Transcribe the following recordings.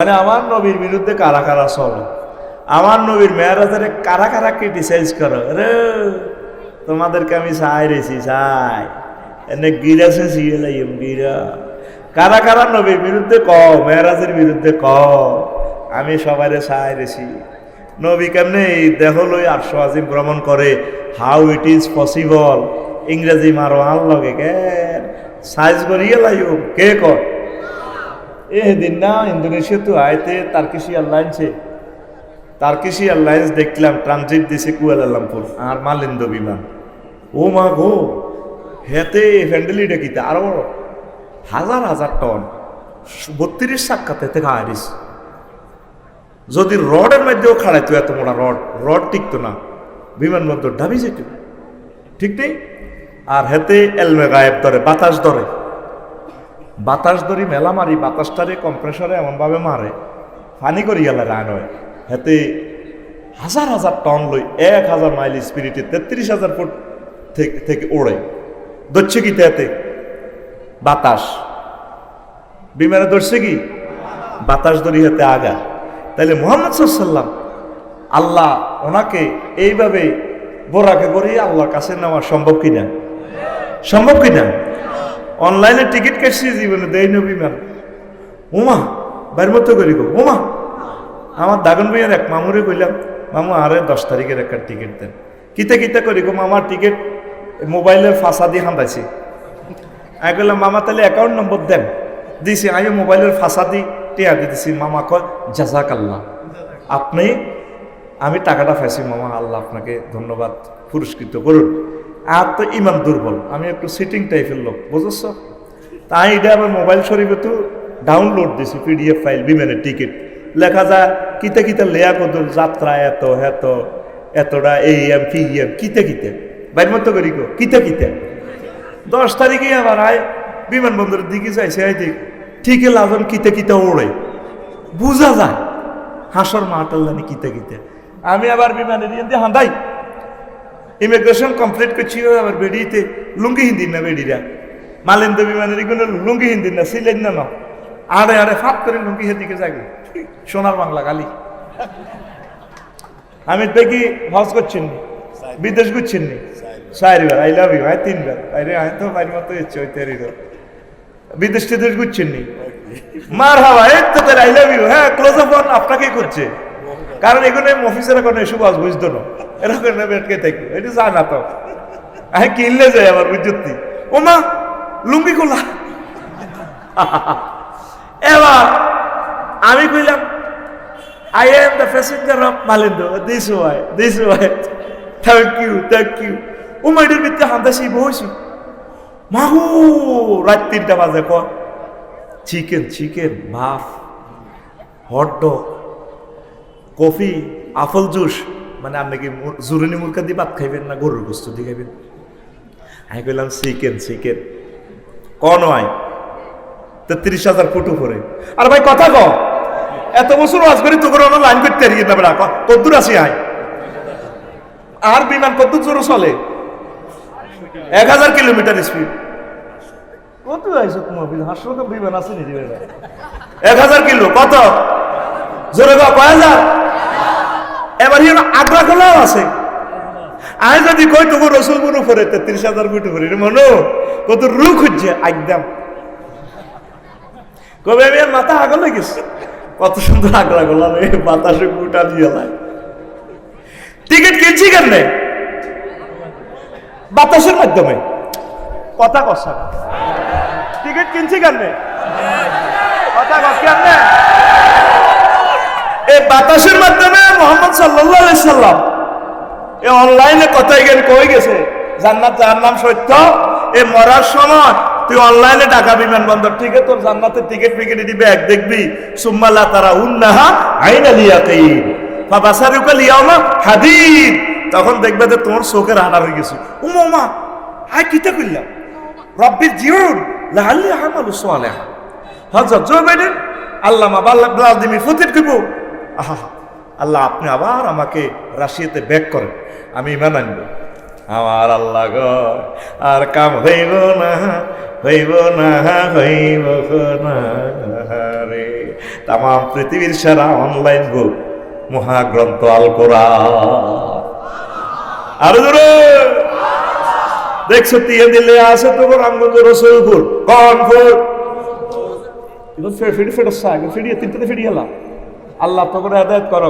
মানে আমার নবীর বিরুদ্ধে কারা কারা চলো, আমার নবীর মেয়েরাজের কারা কারা ক্রিটিসাইজ করো, রে তোমাদেরকে আমি চাই রেছি চাই এনে গিরাছে সিয়েলাইম গিরা কারা কারা নবীর বিরুদ্ধে কও, মেয়েরাজের বিরুদ্ধে কও, আমি সবাই চাই রেছি। নবী কেমনে দেখো লই ৮০০ আজিম ভ্রমণ করে, হাউ ইট ইজ পসিবল, ইংরেজি মারো আল লগে কেন সাইজ করিয়ে লাইও কে কর। দিন না ইন্দোনেশিয়া তো আয়তে তার্কিশ এয়ারলাইন্স দেখলাম ট্রানজিট দিছে কুয়ালালামপুর আর মালিন্দ বিমান। ও মা গো, হেতে ফ্যান্ডেলিটা কিতা আরো বড়, হাজার হাজার টন ৩২ সাক্ষাতে থেকে আইরিস। যদি রডের মধ্যেও খাড়াইতো এত মোটা রড টিকতো না, বিমানবন্দর ঢাবি যেত, ঠিক নেই। আর হেতে এলমে গায়েব ধরে, বাতাস ধরি মেলা মারি, বাতাসটারে কম্প্রেসরে এমনভাবে মারে ফানি করি গেলে রান হয়। হেতে হাজার হাজার টন লই ১,০০০ মাইল স্পিরিটে ৩৩,০০০ ফুট থেকে ওড়ে ধরছে কি তেতে বাতাস, বিমানে ধরছে কি বাতাস ধরি হেতে আগা। তাইলে মুহাম্মদ সাল্লাল্লাহু আল্লাহ ওনাকে এইভাবে বোরাকে বরিয়ে আল্লাহর কাছে নেওয়া সম্ভব কিনা? সম্ভব কিনা? অনলাইনে টিকিট কাটছি জীবনে দেয় না বিমান। ওমা বাইর মতো করি গো, ওমা আমার দাগন ভাইয়ের এক মামুরে কইলাম, মামু আরে ১০ তারিখের একটা টিকিট দেন। কিতা করি গো, মামার টিকিট মোবাইলের ফাঁসা দিয়ে হান্দাইছি। আমি কইলাম মামা তাহলে অ্যাকাউন্ট নম্বর দেন, দিছি। আমি মোবাইলের ফাঁসা দিয়ে টিয়া দিয়ে দিছি। মামা কয় জাজাক আল্লাহ, আপনি আমি টাকাটা পাইছি মামা, আল্লাহ আপনাকে ধন্যবাদ পুরস্কৃত করুন। আর তো ইমান দুর্বল, আমি একটু সিটিং টাইপের লোক, বুঝছ। তাই এটা আবার মোবাইল শরীফে তো ডাউনলোড দিছি PDF ফাইল, বিমানের টিকিট লেখা যায় কিতা লেয়া কদুর যাত্রা এতটা AM PM কিতে বাইর মতো করি গো কিতে ১০ তারিখে আবার আয় বিমানবন্দরের দিকে যাইছে, আই দেখ ঠিকই লাজন কিতে ওড়ে বুঝা যায় হাসর মাটাল জানি কিতে। আমি আবার বিমানের দিয়ে হাঁদাই ইমিগ্রেশন কমপ্লিট করছি, আবার বেডিতে লুঙ্গি হিন্দি না বেডিরা মালিন্দ বিমানের কোনো লুঙ্গি হিন্দি না সিলেন না আড়ে ফাঁক করে লুঙ্গি হেদিকে যাবে সোনার বাংলা গালি। আমি দেখি হজ করছেন বিদেশ ঘুরছেন নি ৪বার, আই লাভ ইউ, ৩বার, আরে আয় তো বাড়ির মতো ইচ্ছে হইতে বিদেশ টিদেশ ঘুরছেন নি মার হাওয়া এই তো তার আই লাভ ইউ। হ্যাঁ ক্লোজ আপ আপনাকেই করছে, কারণ এখানে অফিসের কোনো এসব আজ বুঝতো না, এরকম বেটকে থাকি এটা যায় না তো। আমি কিনলে যাই আবার বুঝতি, ও মা লুঙ্গি খোলা। এবার আমি কইলাম I am the passenger of মালিন্দ, দিস ওয়াই থ্যাংক ইউ। ও মাইডের ভিতরে হান্দাসি বসি মাহু রাত ৩টা বাজে ক চিকেন ভাত হটডগ কফি আপেল জুস, মানে আপনি কি জুরুনি মুরগা দিয়ে ভাত খাইবেন না গরুর গোস্ত দিয়ে খাইবেন? আমি কইলাম চিকেন কন হয় ৩৩,০০০ ফুট উপরে। আর ভাই কথা ক, এত বছর ওয়াজ করি তো করে লাইন করতে হারিয়ে না বেড়া, কদ্দুর আসি আয় আর বিমান কদ্দুর জোরে চলে ১,০০০ কিলোমিটার স্পিড। কত আইসো তোমার হাসপাতাল বিমান আছে নি ১,০০০ কিলো কত জোরে কয় হাজার। এবার আগ্রা খোলাও আছে। আমি যদি কই তবু রসুলপুর উপরে ৩৩,০০০ ফুট উপরে মনো কত রু খুঁজছে একদম কবে আমি আর মাথা আগল গেছে, কত সুন্দর আগ্রা গোলাম বাতাসে গুটা দিয়ে লাই। টিকিট কিনছি কেন বাতাসের মাধ্যমে, কথা কষা টিকিট কিনছি কেন কথা কেন এই বাতাসের মাধ্যমে। মুহাম্মদ সাল্লাল্লাহু আলাইহি সাল্লাম এই অনলাইনে কথাই জ্ঞান কই গেছে জান্নাত জাহান্নাম সত্য। এই মরার সময় তুই অনলাইনে ঢাকা বিমানবন্দর থেকে তোর জান্নাতের টিকিট দিবি, এক দেখবি সুম্মালা তারা উন্নাহা আইনাল ইয়াকিন ফাবাসারুকা লিয়াউমা হাদিদ, তখন দেখবে যে তোমার চোখের আড়া হয়ে গেছে। উমা হাই কিতা কইলা রব্বির জিউন লাআল্লি আমালু সালিহা। হযরত জো বাইডেন আল্লামা ভ্লাদিমির পুতিন কইব আহা আল্লাহ আপনি আবার আমাকে রাশিয়াতে ব্যাক করেন, আমি ইমান আনবো। আমার আল্লাহ গো আর কাম হইব না হইব না হইব না রে। তাম পৃথিবীর সেরা অনলাইন বুক মহাগ্রন্থ আল কোরআন। আরো জোরে দেখছো দিয়ে দিলে আছে তো রামগঞ্জ রসুলপুর কনপুর ফিডি ফেটে ফিডিয়ে তিনটাতে ফিরিয়ে এলাম। আল্লাহ তো করে হেদায়েত করো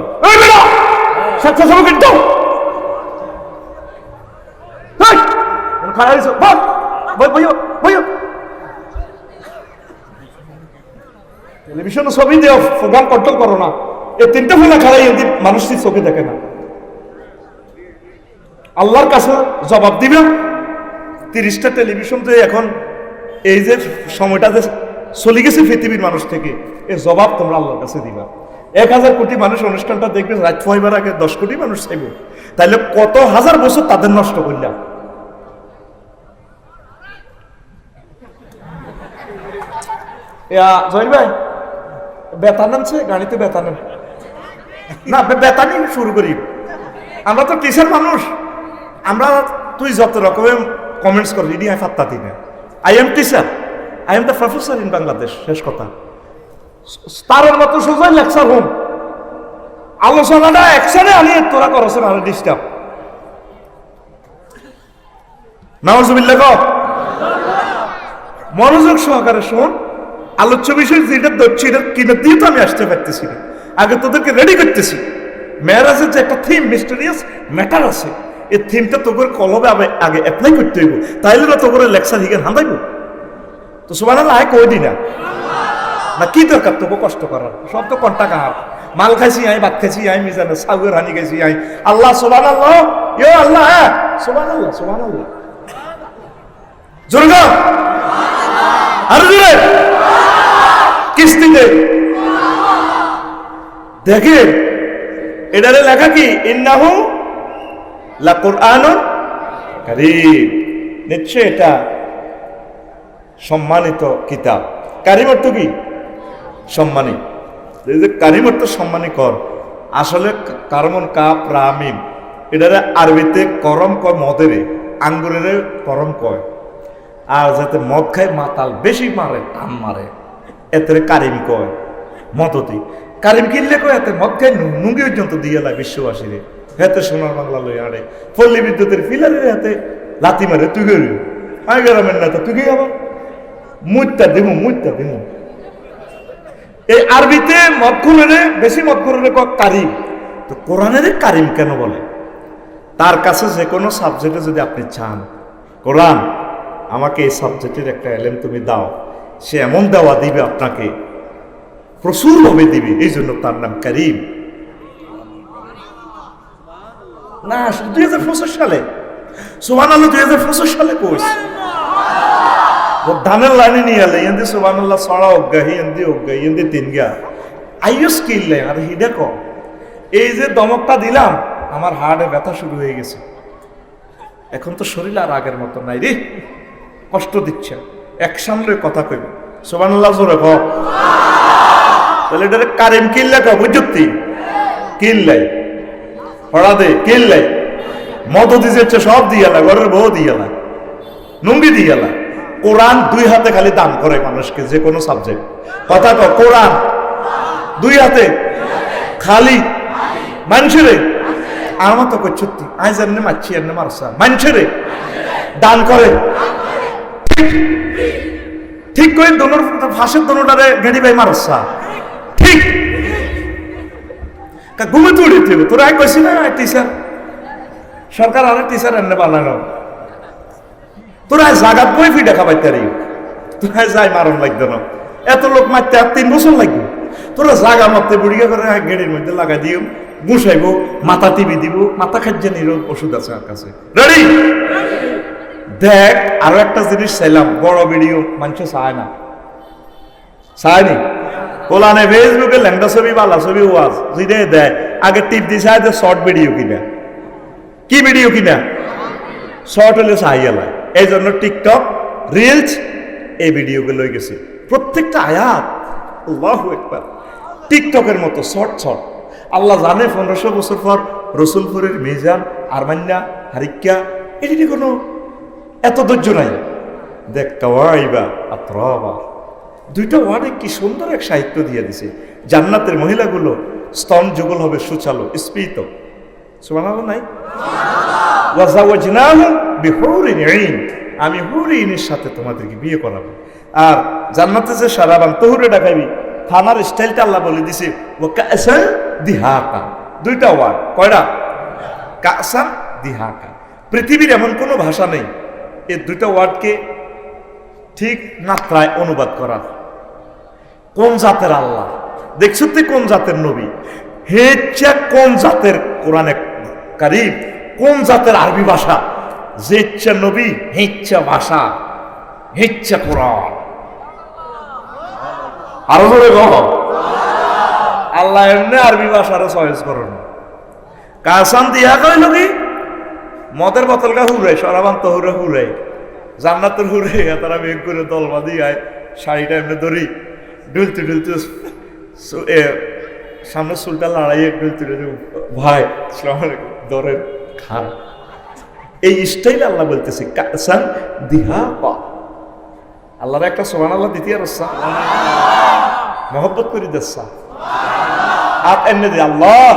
টেলিভিশন ছবি দিয়ে প্রোগ্রাম কন্ট্রোল করো না। এই তিনটা ফেলা খারাই মানুষ চোখে দেখে না। আল্লাহর কাছে জবাব দিবে। 30টা টেলিভিশন যে এখন এই যে সময়টা যে চলে গেছে পৃথিবীর মানুষ থেকে, এই জবাব তোমরা আল্লাহর কাছে দিবা। 1000 কোটি মানুষ অনুষ্ঠানটা দেখবে, রাত হইবার আগে 10 কোটি মানুষ চাইব, তাইলে কত হাজার বছর তাদের নষ্ট করলাম। জহির ভাই বেতন আনছে গাড়িতে বেতন না, বেতানি শুরু করি। আমরা তো টিচার মানুষ, আমরা তুই যত রকমের কমেন্টস করি এটি আমি ফাত্তা দিই না। I am teacher, I am the professor in Bangladesh. শেষ কথা, তার মতো সোজাই লেকচার হোম আলোচনাটা একসাথে আনি তোরা করছেন আর ডিস্টার্ব নাউজুবিল্লাহ গো। মনোযোগ সহকারে শোন, আলোচ্য বিষয় যেটা ধরছি এটা কিনে দিয়ে তো আমি আসতে পারতেছি না। আগে তোদেরকে রেডি করতেছি। মেরাজের যে একটা থিম, মিস্টেরিয়াস ম্যাটার আছে, এই থিমটা তোকে কলবে আগে অ্যাপ্লাই করতে হইব, তাইলে না তোকে লেকচার হিগেন হাঁদাইব। তো সুবহানাল্লাহ আয় কই দিনা না, কি দরকার তোকে কষ্ট করার? সব তো কন্টা কাহার মাল খাইছি আই, ভাত খাইছি আই, মিজানে সাউয়ের হানি খাইছি আই। আল্লাহ সুবহানাল্লাহ, ইয়া আল্লাহ, সুবহানাল্লাহ সুবহানাল্লাহ। জোরে আর জোরে কিস্তিতে দেখে এটারে লেখা কি, ইন্নাহু লাকুরআনুন কারীম। নিশ্চয় এটা সম্মানিত কিতাব। কারীম অর্থ কি? সম্মানিত। এই যে কারীম অর্থ সম্মানী কর, আসলে কারমন কাপ রামিম, এটারে আরবিতে করম কয় মদেরে, আঙ্গুরের করম কয়। আর যাতে মদ খায় মাতাল বেশি মারে, টান মারে, এতে কারিম কয়। মদতি কারিম কিনলে কয় এতে মদ খায় নুঙ্গি পর্যন্ত দিয়ে লাই বিশ্ববাসীরে। হেতে সোনার বাংলা লই আড়ে পল্লী বিদ্যুতের ফিলারের হাতে লাতি মারে, তুই গেলি আই গ্রামের নেতা, তুই গিয়ে আবার মুইতা দিমু মুইতা দিমু। এই আরবিতে মদখুরের বেশি মদখুরের কয় কারিম। তো কোরআনের কারিম কেন বলে? তার কাছে যে কোনো সাবজেক্টে যদি আপনি চান, কোরআন আমাকে এই সাবজেক্টের একটা এলেম তুমি দাও, সে এমন দেওয়া দিবে আপনাকে, প্রচুরভাবে দিবে। এই জন্য তার নাম কারীম। না 2025 সালে, সুবহানাল্লাহ 2025 সালে কোর্স ধানের লাইনে নিয়ে এলে এন্দি সুবহানাল্লাহ ছড়া অজ্ঞাহি এন্দি অজ্ঞাহি এন্দি তিনগা আইও স্কিল নেই। আর হি দেখো এই যে দমকটা দিলাম, আমার হার্টে ব্যথা শুরু হয়ে গেছে। এখন তো শরীর আর আগের মতো নাই রে, কষ্ট দিচ্ছে। অ্যাকশন লই কথা কইব, সুবহানাল্লাহ জোরে কও। তাহলে এটারে কারিম কিল্লা কও, বুঝতি কিল্লাই পড়া দে কিল্লাই মদ দিছে, সব দিয়ালা, ঘরের বউ দিয়ালা, নুঙ্গি দিয়ালা। কোরআন 2 হাতে খালি দান করে মানুষকে, যে কোনো সাবজেক্ট। কথা কও, কোরআন 2 হাতে খালি মানুষেরে। আমার তো সত্যি আজ এমনি মারছি এমনি মারছা, মানুষেরে দান করে। ঠিক করে দোনোর ফাঁসের দোনোটারে গেড়ি ভাই মারছা, ঠিক ঘুমে তো উড়িতে হবে। তোরা কইছি না টিচার, সরকার আরেক টিচার এমনি বানানো, তোরা জাগাত বই ফি দেখা পাইতারি, তোরা যাই মারণ লাগতো না। এত লোক মারতে আর 3 বছর লাগবে। তোরা জাগা মারতে বুড়িয়া করে গেড়ির মধ্যে লাগাই দিও, বসাইব, মাথা টিভি দিব, মাথা খাজ্জা নিরোগ ওষুধ আছে আমার কাছে, রেডি। দেখ আরো একটা জিনিস চাইলাম, বড় ভিডিও মানুষ চায় না, চায়নি। কোলানে ফেসবুকে ল্যাংটা ছবি, বালা ছবি, ওয়াজ যেটাই দেয় আগে টিপ দিয়ে চায় যে শর্ট ভিডিও কিনা। কি ভিডিও কিনা? শর্ট হলে চাইয়ালায়। এই জন্য টিকটক রিলস এই ভিডিওকে লই গেছে। প্রত্যেকটা আয়াত আল্লাহু আকবার টিকটকের মতো শর্ট শর্ট। আল্লাহ জানে 1500 বছর পর রসুলপুরের মিজান, আরমান্না, হারিক্কা এটি কোনো এত ধৈর্য নাই। দেখ কাওয়াইবা আতরাবা, দুইটা ওয়ার্ডে কি সুন্দর এক সাহিত্য দিয়ে দিছে। জান্নাতের মহিলাগুলো স্তন যুগল হবে সুচালো স্ফীত, সুবহানাল্লাহ নাই? ওয়াজাওয়াজনাহুম বিহুরিন আইন, আমি হুরিনের সাথে তোমাদেরকে বিয়ে করাবো। আর জান্নাতে যে সারাবান তহুরে ডাকাইবি, খানার স্টাইলটা আল্লাহ বলে দিছে ওয়া কাসান দিহাকা, দুইটা ওয়ার্ড, কয়টা? কাসান দিহাকা। পৃথিবীর এমন কোনো ভাষা নেই এই দুইটা ওয়ার্ডকে ঠিক মাত্রায় অনুবাদ করার। কোন জাতের আল্লাহ দেখছো তুই, কোন জাতের নবী, হেচ্ছা কোন জাতের কোরআনে কারীম, কোন জাতের আরবি ভাষা, যে ইচ্ছা নবী হেচ্ছা ভাষা, হেচ্ছা কোরআন। আরো জোরে গো, আল্লাহ এমনি আরবি ভাষারও চয়েস করেন। কাসান দিয়া কইল কি, মদের বোতলটা হুরে সরাবান তো হুরে হুরে, জান্নাতের হুরে তারা বেগ করে দল বাঁধি আয়, শাড়িটা এমনি ধরি ডুলতে ডুলতে সামনে চুলটা লড়াইয়ে ডুলতে ভাই ধরেন খান। এই স্টাইল আল্লাহ বলতেছে কাসান দিহা পা। আল্লাহর একটা সুবহানাল্লাহ দ্বিতীয় রসা মহব্বত করি দেশা আর এমনি দিয়ে আল্লাহ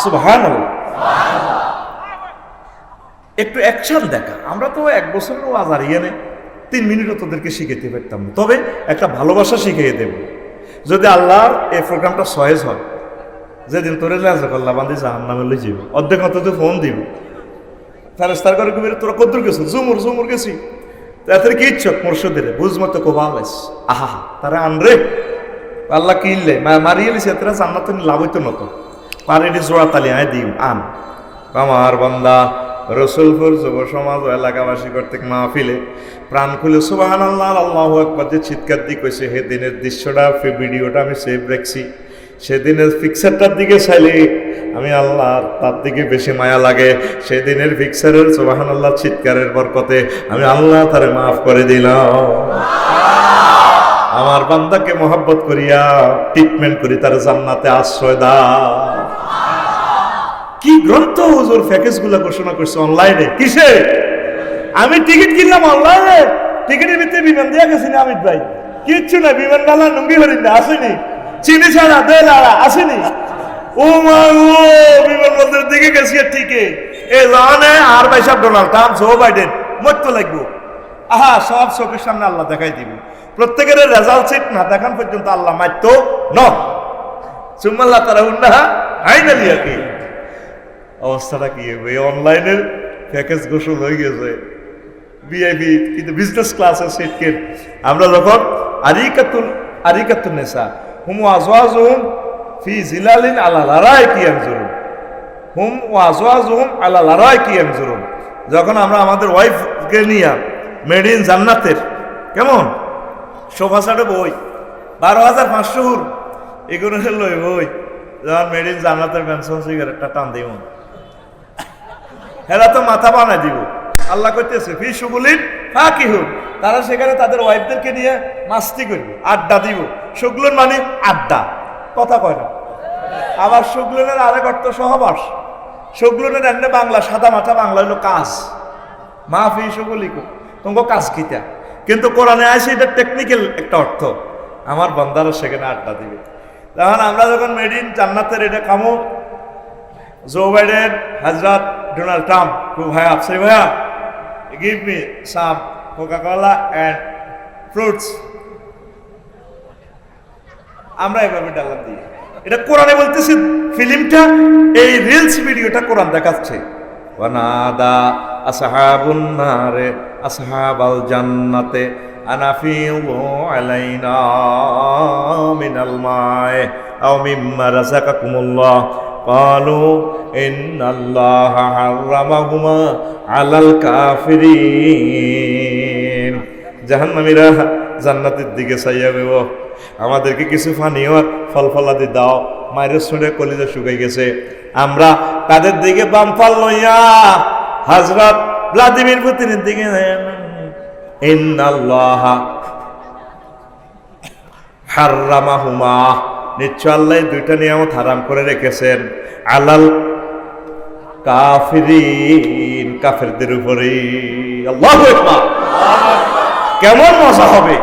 সুবহানাল্লাহ। একটু অ্যাকশন দেখা। আমরা তো 1 বছরের ওয়াজ হারিয়ে নেই, 3 মিনিটও তোদেরকে শিখাইতে পারতাম না, তবে একটা ভালোবাসা শিখিয়ে দেব। যদি আল্লাহর এই প্রোগ্রামটা সহজ হয়, যেদিন তোরে লাজকাল্লা বান্ধি জাহান্নামে লই যাব, অর্ধেক মতো তো ফোন দিব, ফেরেশতার করে কবি তোরা কদ্দুর গেছো, জুমুর গেছি, তাদের কি ইচ্ছক মোরশদের বুঝ মতো কোবালেস, আহা তারা আনরে আল্লাহ কিনলে মারিয়ে লিছে, তারা জান্নাত লাভ হইতো নত পারেডি জোড়া তালি আয় দিম আন। আমার বান্দা রসুলপুর যুব সমাজ ও এলাকাবাসী কর্তৃক মাহফিলে প্রাণ খুলে সুবহানাল্লাহ আল্লাহু আকবার যে চিৎকার দিয়ে কইছে, হে দিনের দৃশ্যটা ভিডিওটা আমি সেভ রাখছি। সেদিনের পিকচারটার দিকে চাইলে আমি আল্লাহ তার দিকে বেশি মায়া লাগে। সেদিনের পিকচারের সুবহানাল্লাহ চিৎকারের বরকতে আমি আল্লাহ তারে মাফ করে দিলাম। আমার বান্দাকে মহব্বত করিয়া ট্রিটমেন্ট করি, তার জান্নাতে আশ্রয় দাও। কি গ্রন্থ হুজুর প্যাকেজ গুলা ঘোষণা করছে অনলাইনে, কিসে? আমি টিকিট কিনলাম অনলাইনে, টিকিটের ভিতরে বিমান দেওয়া গেছি না অমিত ভাই, কিচ্ছু না, বিমান ডালা নুঙ্গি হরিণ আসেনি, চিনি ছাড়া দেড়া আসেনি। ও মা গো, বিমান বন্দরের দিকে গেছি ঠিকই এই জানে আর ভাই সব ডোনাল্ড ট্রাম্প জো বাইডেন মরতে লাগবো। আহা সব চোখের সামনে আল্লাহ দেখাই দিব। প্রত্যেকের রেজাল্ট সিট না দেখান পর্যন্ত আল্লাহ মারতো ন সুম্মাল্লাহ তারা উন্না আইনালিয়া কি অবস্থাটা কি হবে? অনলাইনের প্যাকেজ ঘোষণা হয়ে গেছে ভিআইপি, কিন্তু বিজনেস ক্লাসের সিট কেন আমরা যখন আরিকাতুন নেসা হুম আজওয়াজুহুম ফি জিলালিন আলা লারাইকি ইয়ানজুরুন, হুম ওয়াজওয়াজুহুম আলা লারাইকি ইয়ানজুরুন, যখন আমরা আমাদের ওয়াইফকে নিয়ে মেড ইন জান্নাতের কেমন সোফা সেটে বই 12,500 হুর এগুলো লই বই, যখন মেড ইন জান্নাতের পেনশন সিগারেটটা টান দিব, হেরা তো মাথা বানাই দিব। আল্লাহ কইতেছে ফি সুগুলিন ফাকিহুন, তারা সেখানে তাদের ওয়াইফদেরকে নিয়ে মাস্তি করবে, আড্ডা দিব। সুগলুন মানে আড্ডা, কথা কয় না। আবার সুগলুনের আরেক অর্থ সহবাস। সুগলুনের এমনি বাংলা সাদা মাথা বাংলা হইলো কাজ, মাফি সুগুলিকু তোমাকে কাজ কিতা, কিন্তু কোরআনে আসে এটা টেকনিক্যাল একটা অর্থ, আমার বান্দারা সেখানে আড্ডা দিবে। তখন আমরা যখন মেড ইন জান্নাতের এটা খামো, জো বাইডেন, হজরত ডোনাল্ড ট্রাম্প, ভাইয়া সেই ভাইয়া give me some Coca-Cola and fruits, আমরা এভাবে ডালাম দিই। এটা কোরআনে বলতেছি, ফিল্মটা এই রিলস ভিডিওটা কোরআন দেখাচ্ছে। ওয়ানাদা আসহাবুন নারে আসহাবাল জান্নাতে আনাফিউ আলাইনা মিনাল মায়ে আও মিম্মা রাযাকাকুমুল্লাহ ক্বালু ইন্নাল্লাহা হারামাহুমা আলাল কাফিরিন। জাহান্নামীরা জান্নাতের দিকে চাইয়া দেব, আমাদেরকে কিছু পানীয় আর ফল ফলাদি দাও। মায়ের শুনে কলিজা শুকাই গেছে। আমরা তাদের দিকে বামফল লইয়া হযরত ভ্লাদিমির পুতিনের দিকে, ইন্নাল্লাহা হারামাহুমা, নিশ্চয় আল্লাহ দুইটা নিয়ামত হারাম করে রেখেছেন, আলাল কাফিরিন, কাফেরদের উপরে। আল্লাহু আকবার। কেমন মজা হবে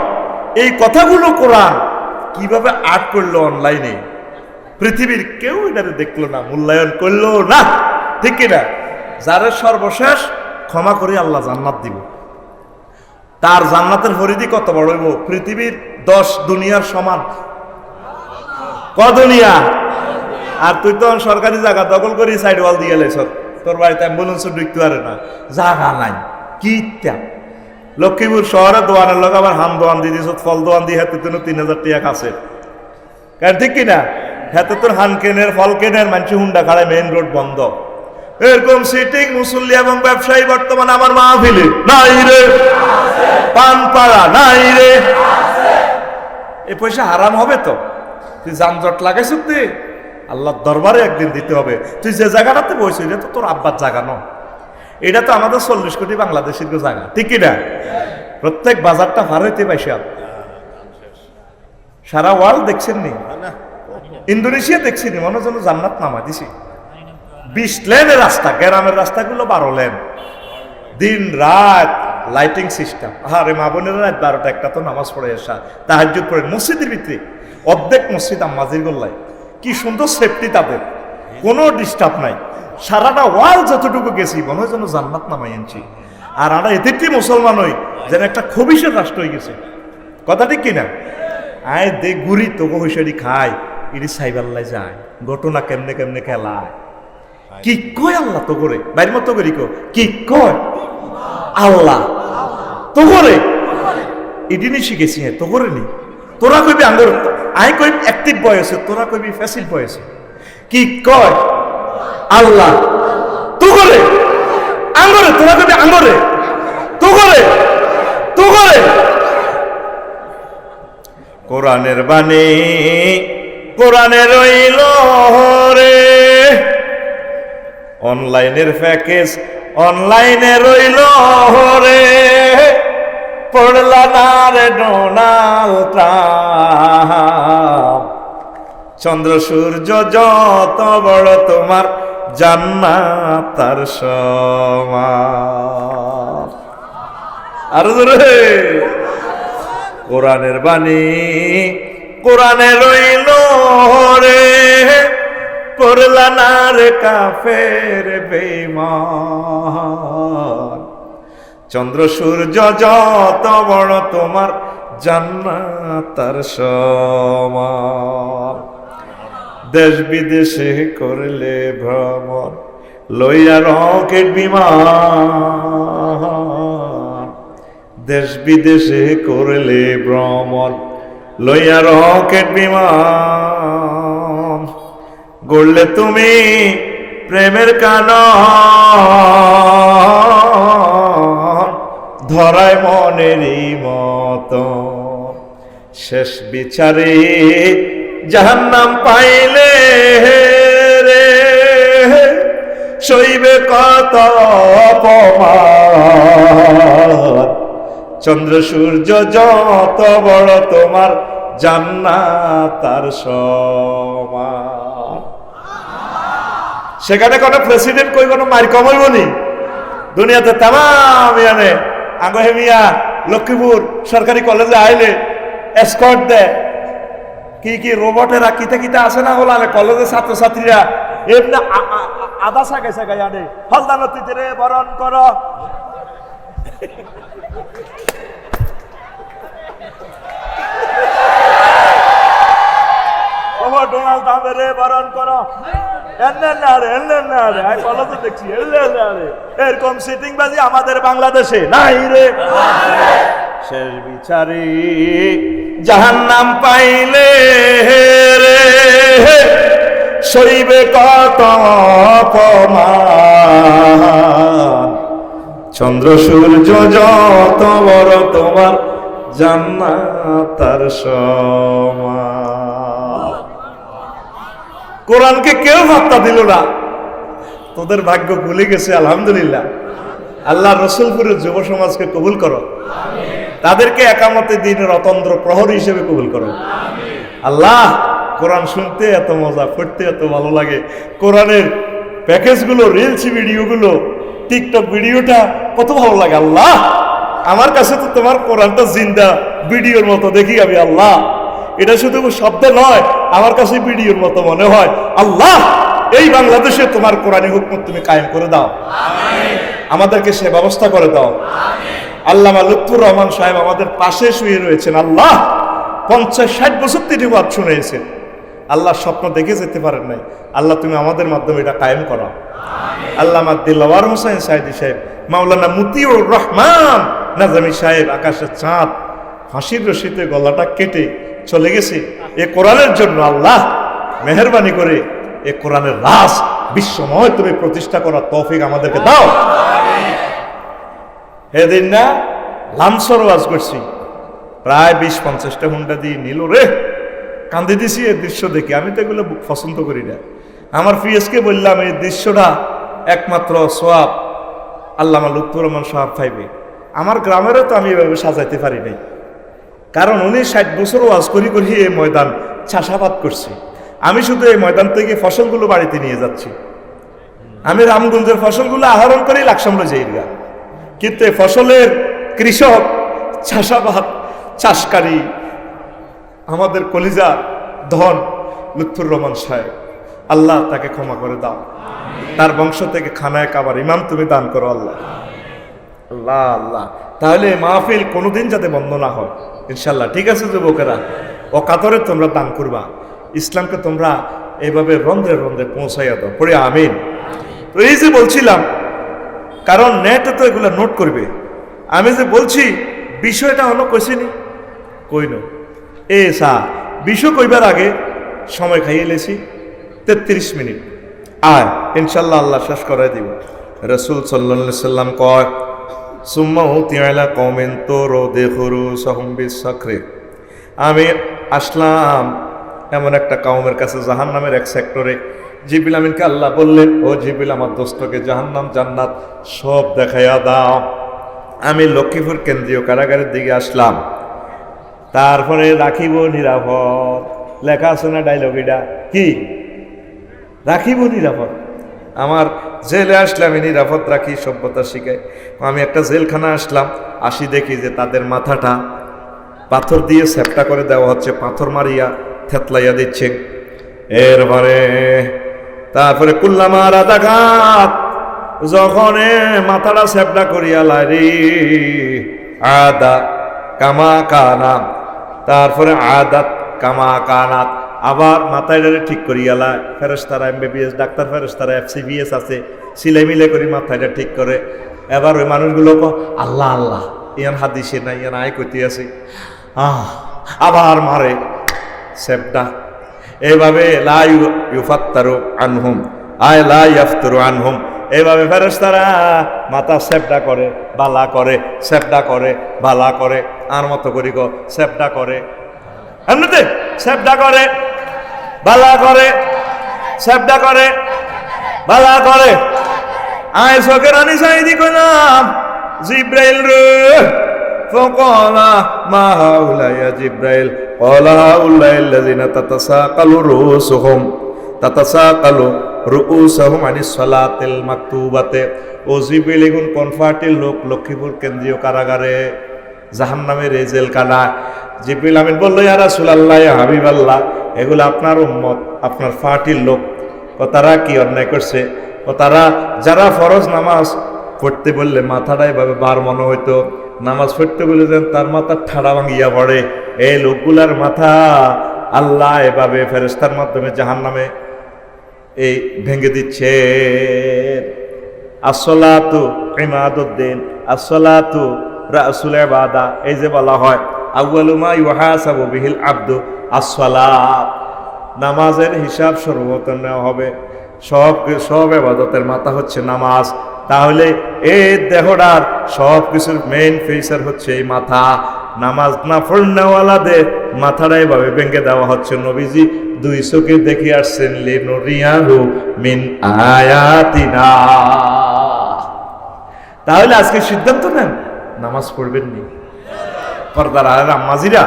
এই কথাগুলো কোরআন কিভাবে আর্ট করলো অনলাইনে, পৃথিবীর কেউ এটারে দেখলো না, মূল্যায়ন করলো না, ঠিক কিনা? যারা সর্বশেষ ক্ষমা করে আল্লাহ জান্নাত দিব, তার জান্নাতের পরিধি কত বড় হইব? পৃথিবীর 10 দুনিয়ার সমান। ক দুনিয়া? আর তুই তো সরকারি জায়গা দখল করি সাইড ওয়াল দিয়ে এলেছ, তোর বাড়িতে অ্যাম্বুলেন্স ঢুকতে পারে না, জায়গা নাই কি ইত্যা। লক্ষ্মীপুর শহরে দোয়ানের লোক আবার হাম দোয়ান দিয়ে দিস, ফল দোয়ান দিয়ে হাতে তুই 3000 টাকা কাছে, কারণ ঠিক কিনা? হাতে তোর হান কেনের ফল কেনের মানুষ হুন্ডা খাড়ায়, মেইন রোড বন্ধ। এরকম সিটিং মুসল্লি এবং ব্যবসায়ী বর্তমানে আমার মাহফিলে নাই রে, পানপাড়া নাই রে। এই পয়সা হারাম হবে তো, তুই যানজট লাগাইছ, তুই আল্লাহর দরবারে একদিন দিতে হবে। তুই যে জায়গাটাতে বসে, এটা তো তোর আব্বার জায়গা ন, এটা তো আমাদের 40 কোটি বাংলাদেশের জায়গা, ঠিক কিনা? প্রত্যেক বাজারটা ভার হইতে পাইছে। সারা ওয়ার্ল্ড দেখছেন নি, ইন্দোনেশিয়া দেখছি নি, মনে যেন জান্নাত নামা দিছি। 20 লেনের রাস্তা, গ্রামের রাস্তাগুলো 12 লেন, দিন রাত লাইটিং সিস্টেম। আরে মা বোনেরা রাত 12টা 1টা তো নামাজ পড়ে আসা, তাহাজ্জুদ পড়ে মসজিদের ভিতরে, অর্ধেক মসজিদ আম্মাজির গোল্লায়, কি সুন্দর সেফটি তাদের, কোনো ডিস্টার্ব নাই। সারাটা ওয়াল যতটুকু গেছি মনে হয় যেন জান্নাত নামাই আনছি। আর আমরা এতে মুসলমান হই যেন একটা খবিসের রাষ্ট্র হয়ে গেছে, কথা ঠিক কিনা? আয় দে গুড়ি তো হইসারি খায়, ইডি সাইবাল্লাই যায়, ঘটনা কেমনে কেমনে খেলায়, কি কয় আল্লাহ তো করে বাইর মতো করি কি কয় আল্লাহ তো করে, ইডিনি শিখেছি তো করে নি। তোরা কইবি আঙ্গর, আই কই অ্যাক্টিভ বয়সে, তোরা কইবি ফ্যাসিভ বয়সে, কি কয় আল্লাহ তো করে আঙ্গরে, তোরা কইবি আঙ্গরে তো করে তো করে। কোরআনের বাণী কোরআনে রইল রে, অনলাইনের প্যাকেজ অনলাইনে রইল রে, পড়লা না রে ডোনাল্ড ট্রাম্প, চন্দ্র সূর্য যত বড় তোমার জান্নাত তার সমান। আর রে কোরআনের বাণী কোরআনে রইল রে, পড়লা না রে কাফের বেঈমান, চন্দ্র সূর্য যত বড় তোমার জান্নাত তার সমান। দেশ বিদেশে করলে ভ্রমণ লইয়া রকেট বিমান, দেশ বিদেশে করলে ভ্রমণ লইয়া রকেট বিমান, গড়লে তুমি প্রেমের কানন, ধরায় মনেরই মতো, শেষ বিচারে জাহান্নাম পাইলে রে, সইবে কত অপমান, চন্দ্র সূর্য যত বড় তোমার জান্নাত তার সমান। সেখানে কোনো প্রেসিডেন্ট কই কোনো মার কমাইব নি দুনিয়াতে? তামাম ইয়ানে আগে মিয়া লক্ষ্মীপুর সরকারি কলেজে আইলে এসকর্ট দেয়, কি কি রোবটেরা কিতা কিতা আছে না হলো, কলেজের ছাত্রছাত্রীরা এমনি আদা সাগাই সাগাই আনে, হলদা নদীতে রে বরণ করো, ডোনাল্ড ট্রাম্পের রে বরণ করো, দেখছি এরকম সিটিং বাজি আমাদের বাংলাদেশে নাই রে। শেষ বিচারে জাহান্নাম পাইলে রে, সইবে কত অপমান, চন্দ্র সূর্য যত বড় তোমার জান্নাত তার সমান। কোরআনকে কেউ বার্তা দিল না, তোদের ভাগ্য ভুলে গেছে। আলহামদুলিল্লাহ, আল্লাহ রসুলপুরের যুব সমাজকে কবুল করো, তাদেরকে একামতের দিনের অতন্দ্র প্রহরী হিসেবে কবুল করো। আল্লাহ, কোরআন শুনতে এত মজা, পড়তে এত ভালো লাগে, কোরআনের প্যাকেজগুলো, রিলস ভিডিওগুলো টিকটক ভিডিওটা কত ভালো লাগে। আল্লাহ, আমার কাছে তো তোমার কোরআনটা জিন্দা ভিডিওর মতো দেখি আমি। আল্লাহ, এটা শুধু শব্দ নয়, আমার কাছে ভিডিওর মতো মনে হয়। আল্লাহ, এই বাংলাদেশে তোমার কোরআনী হুকুম তুমি কায়েম করে দাও, আমাদেরকে সে ব্যবস্থা করে দাও। আল্লামা লুৎফুর রহমান সাহেব আমাদের পাশে শুয়ে রয়েছেন। আল্লাহ, 50-60 বছর তিনি ওয়াজ শুনেছেন। আল্লাহ, স্বপ্ন দেখে যেতে পারেন নাই। আল্লাহ, তুমি আমাদের মাধ্যমে এটা কায়েম করো। আল্লামা দিলওয়ার হোসেন সাইদি সাহেব, মাওলানা মতিউর রহমান নাজামি সাহেব, আকাশের চাঁদ, ফাঁসির রশিতে গলাটা কেটে চলে গেছে এ কোরআনের জন্য। আল্লাহ, মেহেরবানি করে এ কোরআনের রাজ বিশ্বময় তুমি প্রতিষ্ঠা করার তৌফিক আমাদেরকে দাও। সেদিন না লামসর ওয়াজ করছি, প্রায় 20-50টা হুন্ডা দিয়ে নিল রে, কান্দি দিছি এই দৃশ্য দেখে। আমি তো এগুলো পছন্দ করি না। আমার পিএসকে বললাম এই দৃশ্যটা একমাত্র সোয়াব আল্লামা লুৎফুর রহমান সাহেব পাইবে। আমার গ্রামেরও তো আমি এভাবে সাজাইতে পারি নাই, কারণ উনি 60 বছর ওয়াজ করি করি এই ময়দান চাষাবাদ করছে। আমি শুধু এই ময়দান থেকে ফসলগুলো বাড়িতে নিয়ে যাচ্ছি। আমি রামগঞ্জের ফসলগুলো আহরণ করে লাকসামলে যাই গা, কিন্তু এই ফসলের কৃষক, চাষাবাদ, চাষকারী, আমাদের কলিজা ধন লুৎফুর রহমান সাহেব। আল্লাহ, তাকে ক্ষমা করে দাও। তার বংশ থেকে খানায় কাবার ইমাম তুমি দান করো। আল্লাহ আল্লাহ আল্লাহ, তাহলে মাহফিল কোনোদিন যাতে বন্ধ না হয় ইনশাল্লাহ। ঠিক আছে যুবকেরা, ও কাতরে তোমরা দান করবা, ইসলামকে তোমরা এইভাবে রন্ধ্রে রন্ধ্রে পৌঁছাইয়া দাও। পড়ে আমিন। তো এই যে বলছিলাম, কারণ নেটে তো এগুলো নোট করবে। আমি যে বলছি বিষয়টা হলো কইছিনি কইন এ সা বিষয় কইবার আগে সময় খাইয়ে লেছি 33 মিনিট। আর ইনশাল্লাহ আল্লাহ শেষ করাই দিব। রসুল সাল্লাল্লাহু আলাইহি সাল্লাম কয়, সুম্মা উতিয়ালা কওমিন তুরু দেখুরু সাহুম বিসাকরি। আমি আসলাম এমন একটা কওমের কাছে জাহান্নামের এক সেক্টরে। জিবরিল আমিনকে আল্লাহ বললেন, ও জিবরিল, আমার দোস্তকে জাহান্নাম জান্নাত সব দেখাইয়া দাও। আমি লক্ষ্মীপুর কেন্দ্রীয় কারাগারের দিকে আসলাম। তারপরে রাখিব নিরাপদ, লেখা আছে না ডায়লগ, এটা কি? রাখিব নিরাপদ। আমার জেলে আসলে আমি নিরাপদ রাখি, সভ্যতা শিখাই। আমি একটা জেলখানা আসলাম, আসি দেখি যে তাদের মাথাটা পাথর দিয়ে সেপটা করে দেওয়া হচ্ছে, পাথর মারিয়া থেতলাইয়া দিচ্ছে। তারপরে কুল্লামা রাদাঘাত, যখন মাথাটা সেপটা করিয়া লারি আদা কামা কানাত, তারপরে আদাত কামা কানাত, আবার মাথায় ঠিক করিয়ালা। ফেরেশতারা MBBS ডাক্তার, ফেরেশতারা FCBS আছে, সিলাই মিলে করি মাথাটা ঠিক করে। এবার ওই মানুষগুলো আল্লাহ আল্লাহ, ইয়ান হাদিসে না, ইয়ান আয় করতে আছে, আবার মারে সেপটা। এইভাবে লা ইউফাত্তারু আনহুম আয় লা ইয়াফতারু আনহুম, এইভাবে ফেরেশতারা মাথা সেপটা করে, বালা করে, সেপটা করে, বালা করে, আর মতো করি গো সেপটা করে, এমনিতে সেপটা করে, বালা করে, সেপটা করে, বালা করে। আয় চোখের আনি সাইদি কইলাম, জিব্রাইল রে, ফকালা মা হাউলা ইয়া জিব্রাইল, ক্বালা হাউলাইল্লাযিনা তাতাসাকালু রুউসাহুম আনিস সালাতিল মাকতুবাতে। ও জিব্রাইল, এগুন কনফার্টের লোক লক্ষ্মীপুর কেন্দ্রীয় কারাগারে, জাহান্নামের এই জেলখানা। জিব্রাইল আমিন বলল, ইয়া রাসূলুল্লাহ, ইয়া হাবিবাল্লাহ, এগুলো আপনার উম্মত, আপনার ফাটির লোক। ও তারা কি অন্যায় করছে? ও তারা যারা ফরজ নামাজ পড়তে বললে মাথাটা এভাবে বার মনে হইতো, নামাজ পড়তে বলে যেন তার মাথা ঠাড়া ভাঙিয়া পড়ে, এই লোকগুলার মাথা আল্লাহ এভাবে ফেরেশতার মাধ্যমে জাহান্নামে এই ভেঙে দিচ্ছে। আসসালাতু ইমাদুদ্দিন, আসসালাতু রাসুল ইবাদা, এই যে বলা হয় আউয়ালু মা ইউহাসাবু বিহিল আবদু আসসালাত, নামাজের হিসাব সর্বপ্রথম নেওয়া হবে। সব ইবাদতের মাথা হচ্ছে নামাজ। তাহলে এই দেহটার সব কিছুর মেইন ফিচার হচ্ছে এই মাথা। নামাজ না পড়নেওয়ালাদের মাথাটা এভাবে ভেঙে দেওয়া হচ্ছে। নবীজি 2 চোখে দেখে আসছেন, লিনুরিয়াহু মিন আয়াতিনা। তাহলে আজকে সিদ্ধান্ত নেন, নামাজ পড়বেন নি। পর্দার আড়ালে আম্মাজিরা,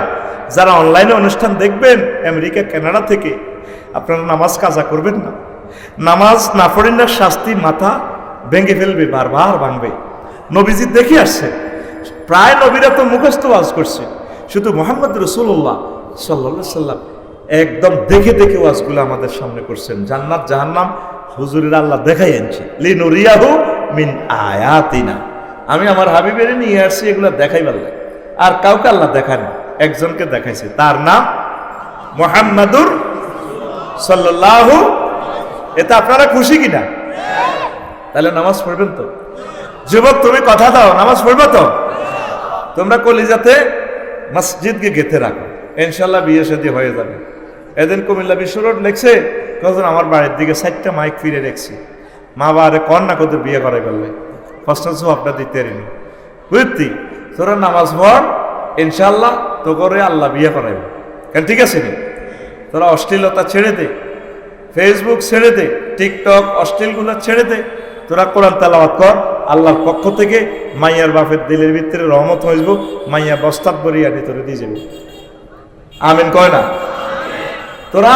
যারা অনলাইনে অনুষ্ঠান দেখবেন আমেরিকা কানাডা থেকে, আপনারা নামাজ কাজা করবেন না। নামাজ না পড়েন না শাস্তি মাথা ভেঙে ফেলবে, বারবার ভাঙবে। নবীজি দেখে আসছে, প্রায় নবীরা তো মুখস্থ ওয়াজ করছে, শুধু মুহাম্মদ রাসূলুল্লাহ সাল্লাল্লাহু আলাইহি সাল্লাম একদম দেখে দেখে ওয়াজগুলো আমাদের সামনে করছেন। জান্নাত জাহান্নাম হুজুরের আল্লাহ দেখাই আনছে, লিনুরিয়াহু মিন আয়াতিনা। আমি আমার হাবিবের নিয়ে আসছি এগুলো দেখাই পারলাম। আর কাউকে আল্লাহ দেখান, একজনকে দেখাইছে, তার নাম মুহাম্মাদুর সাল্লাল্লাহু। এতে আপনারা খুশি কিনা? তাহলে নামাজ পড়বেন তো? যুবক তুমি কথা দাও, নামাজ পড়বে তো? তোমরা কলিজাতে মসজিদকে গেঁথে রাখো, ইনশাল্লাহ বিয়ে শাদী হয়ে যাবে। এদিন কুমিল্লা বিশ্ব রোড লেখছে, কখন আমার বাড়ির দিকে 4টা মাইক ফিরে রেখছি, মা বাবারে কন্যা কত বিয়ে করাই পারলে প্রশ্ন জবাবটা দিতে নি বুঝতি। তোরা নামাজ পড়, ইনশাল্লাহ তো করে আল্লাহ বিয়ে করাইবে। কেন ঠিক আছে নি? তোরা অশ্লীলতা ছেড়ে দে, ফেসবুক ছেড়ে দে, টিকটক অশ্লীলগুলো ছেড়ে দে, তোরা কোরআন তেলাওয়াত কর। আল্লাহর পক্ষ থেকে মাইয়ার বাপের দিলের ভিতরে রহমত হইব, মাইয়া বস্তাত বরিয়ানি তোরে দিয়ে যাবে। আমিন কয় না? তোরা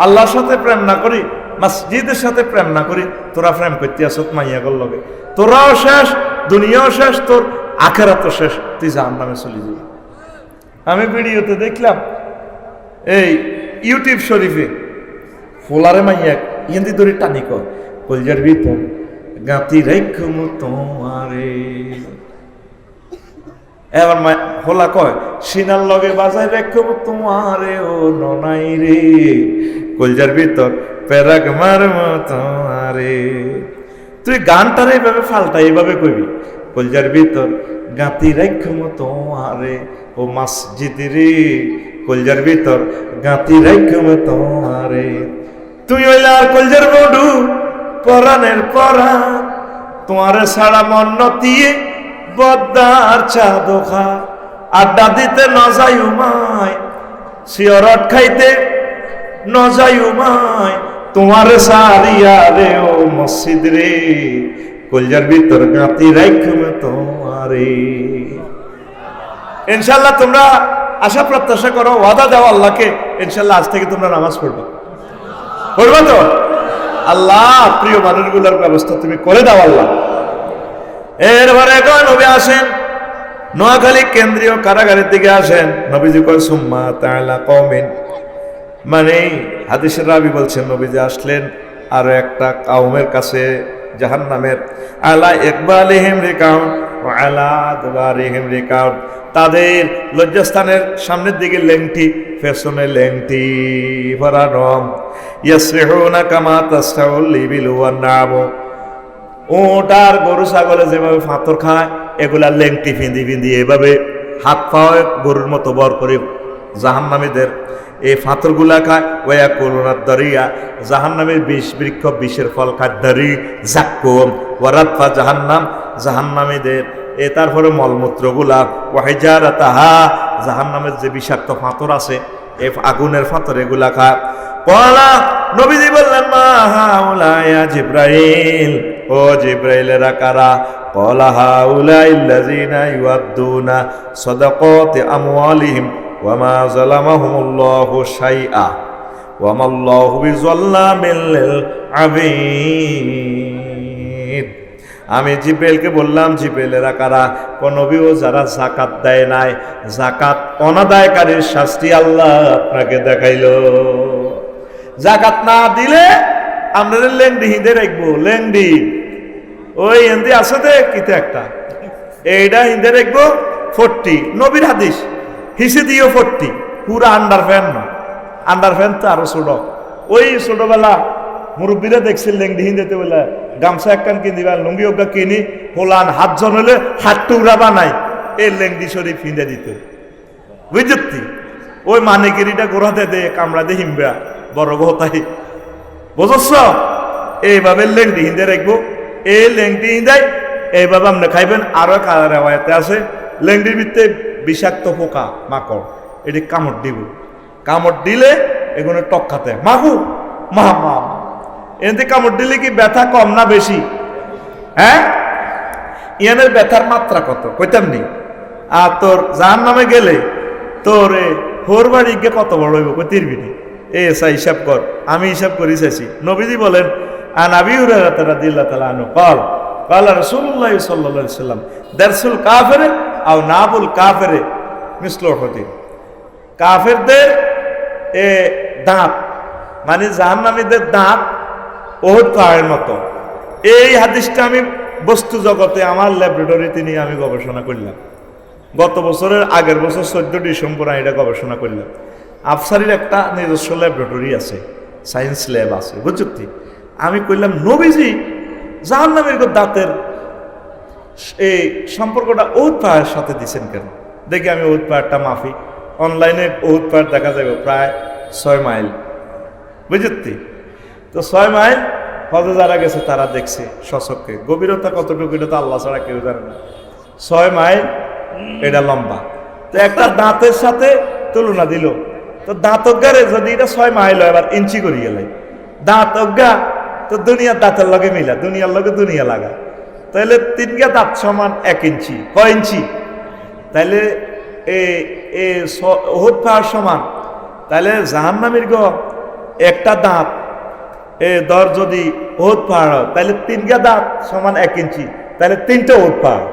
আল্লাহর সাথে প্রেম না করি, মসজিদের সাথে প্রেম না করি, তোরা প্রেম করতে আসত মাইয়া গল লগে, তোরাও শেষ, দুনিয়াও শেষ, তোর আখেরাতও শেষ, তুই জাহান্নামে চলে যাবি। আমি ভিডিওতে দেখলাম এই ইউটিউব শরীফে ফোলারে মাইয়া ইন্দি ধরে টানি কর, কলজার ভিতর গাতি রেখম তোমারে। এবার হোলা কয়, সিনার লগে বাজাই রেখম তোমারে ও ননাই রে, কলজার ভিতর পেরাক মারম তোমারে। তুই গানটার এইভাবে ফালটা এইভাবে কইবি, কলজার ভিতর গাতি রেখম তোমারে ও মসজিদ রে, কলজার ভিতর গাতি রেখম তোমারে। তুই হইলে আর কলজার বডু পরানের পরা, তোমারে ছাড়া মন নতিয়ে বদ্দার চা দোখা, আড্ডা দিতে ন যাই উমায়, সিয়রট খাইতে ন যাই উমায়, তোমারে সারিয়া রে ও মসজিদ রে, কলজার ভিতর গাতি রাইখম তোমারে। ইনশাল্লাহ তোমরা আশা প্রত্যাশা করো, ওয়াদা দাও আল্লাহকে, ইনশাল্লাহ আজ থেকে তোমরা নামাজ পড়বে, পড়বে তো? আল্লাহ প্রিয় মানুষগুলোর ব্যবস্থা তুমি করে দাও আল্লাহ। এরপরে নবী আসেন নোয়াখালী কেন্দ্রীয় কারাগারের দিকে আসেন। নবীজি কয় সুম্মা তাআলা কওমিন, মানে হাদিসের রাবী বলছেন নবীজি আসলেন আরো একটা কওমের কাছে জাহান্নামের, আলা ইকবালিহিম রিকাউন ওয়া আলা আদবারিহিম রিকাউন, তাদের লজ্জাস্থানের সামনের দিকে লেংটি, পেছনে লেংটি পরানো। ইয়াসরিহুনা কামা তাসরাউল ইবিল ওয়ান নাম, ওট আর গরু ছাগলে যেভাবে ফাতর খায়, এগুলা লেংটি ফিন্দি ফিন্দি এভাবে হাত পাওয়া গরুর মতো বর করে জাহান্নামীদের এই ফাতরগুলা খায়। ওয়া কুলুনাদ দারিয়া, জাহান্নামের বিষ বৃক্ষ, বিষের ফল খায়। দারি জাক্কুম ওয়ারাতফা জাহান্নাম, জাহান্নামীদের এ তারপরে মলমূত্রগুলা। ওয়াহিজারাতাহা, জাহান্নামের যে বিষাক্ত ফাতর আছে, এই আগুনের ফাতর এগুলা খায়। কলা নবীজি বললেন, মা হাউলায়া জিব্রাইল, ও জিব্রাইলেরা কারা? কলা হাউলাইল্লাযিনা ইউআদ্দুনা সাদাকাতি আমওয়ালিহিম ওয়া মা যালামাহুমুল্লাহু শাইআ ওয়া মাল্লাহু বিযাল্লামিল লিল আবিদ। আমি জিব্রাইলকে বললাম, জিব্রাইলেরা কারা? কোন নবীও যারা যাকাত দেয় নাই, যাকাত অনাদায়কারীর শাস্তি আল্লাহ আপনাকে দেখাইলো। যাকাত না দিলে আমরা লেংডি হিঁদে রাখবো, লেংডি ওই হিন্দি আছে দে কিতে একটা, এইটা হিঁদে রাখবো 40, নবীর হাদিস হিসে দিও 40, পুরা আন্ডার ফ্যান না, আন্ডার ফ্যান তো আরো ছোট। ওই ছোটবেলা মুরব্বীরা দেখছিল লেংডি হিঁদেতে বলে গামছা একখান কিনি বা লুঙ্গি ওগা কিনি, হোলান হাত জন হলে হাত টুকরা বানাই, এই লেংডি শরীফ হিঁদে দিত, বুঝতি? ওই মানিকেরিটা গোড়াতে দে কামড়া দে হিমবা বড় গহতাই, বুঝছ? এইভাবে লেংটি হিঁদে রাখবো, এই লেংটি হিঁদাই এইভাবে আপনি খাইবেন। আরো রেওয়ায়তে আছে লেংটির ভিতরে বিষাক্ত পোকা মাকড়, এটি কামড় দিব, কামড় দিলে এগুলো টক খাতে মাহু মা মা, এতে কামড় দিলে কি ব্যথা কম না বেশি? হ্যাঁ, ইয়ানের ব্যথার মাত্রা কত কইতাম নি? আর তোর জাহান্নামে গেলে তোর হোর বাড়ি গিয়ে কত বড় হইব কইতিরবি নি? এসা হিসাব কর, আমি হিসাব করি চাইছি। নবীজি বলেন, আন আবি হুরায়রা রাদিয়াল্লাহু তাআলা আনহু قال قال رسول الله صلى الله عليه وسلم درس الكافر او ناب الكافر مثل احد কাফেরদের দাঁত মানে জাহান্নামীদের দাঁত ওহদ পাহাড়ের মতো। এই হাদিসটা আমি বস্তু জগতে আমার ল্যাবরেটরিতে নিয়ে আমি গবেষণা করলাম। গত বছরের আগের বছর 14 ডিসেম্বর আমি এটা গবেষণা করলাম। আফসারির একটা নিজস্ব ল্যাবরেটরি আছে, সায়েন্স ল্যাব আছে, বুঝছি। আমি কইলাম নবীজি জাহান্নামীর দাঁতের এই সম্পর্কটা ওহদ পাহাড়ের সাথে দিচ্ছেন কেন? দেখি আমি ওহদ পাহাড়টা মাফি, অনলাইনে ওহদ পাহাড় দেখা যাবে প্রায় 6 মাইল, বুঝছি। তো 6 মাইল হজে যারা গেছে তারা দেখছে সচক্ষে, গভীরতা কতটুকু এটা তো আল্লাহ ছাড়া কেউ জানে না। 6 মাইল এটা লম্বা। তো একটা দাঁতের সাথে তুলনা দিল, তো দাঁত অজ্ঞারে যদি এটা 6 মাইল হয়, এবার ইঞ্চি করি গেলে দাঁত অজ্ঞা, তো দুনিয়ার দাঁতের লগে মিলা, দুনিয়ার লগে দুনিয়া লাগা, তাহলে 3 দাঁত সমান 1 ইঞ্চি, কয় ইঞ্চি? তাহলে ওহদ পাহাড় সমান। তাহলে জাহান্নামীর একটা দাঁত দর যদি ওহদ পাহাড় হয়, তাহলে 3 দাঁত সমান 1 ইঞ্চি, তাহলে 3টা ওহদ পাহাড়।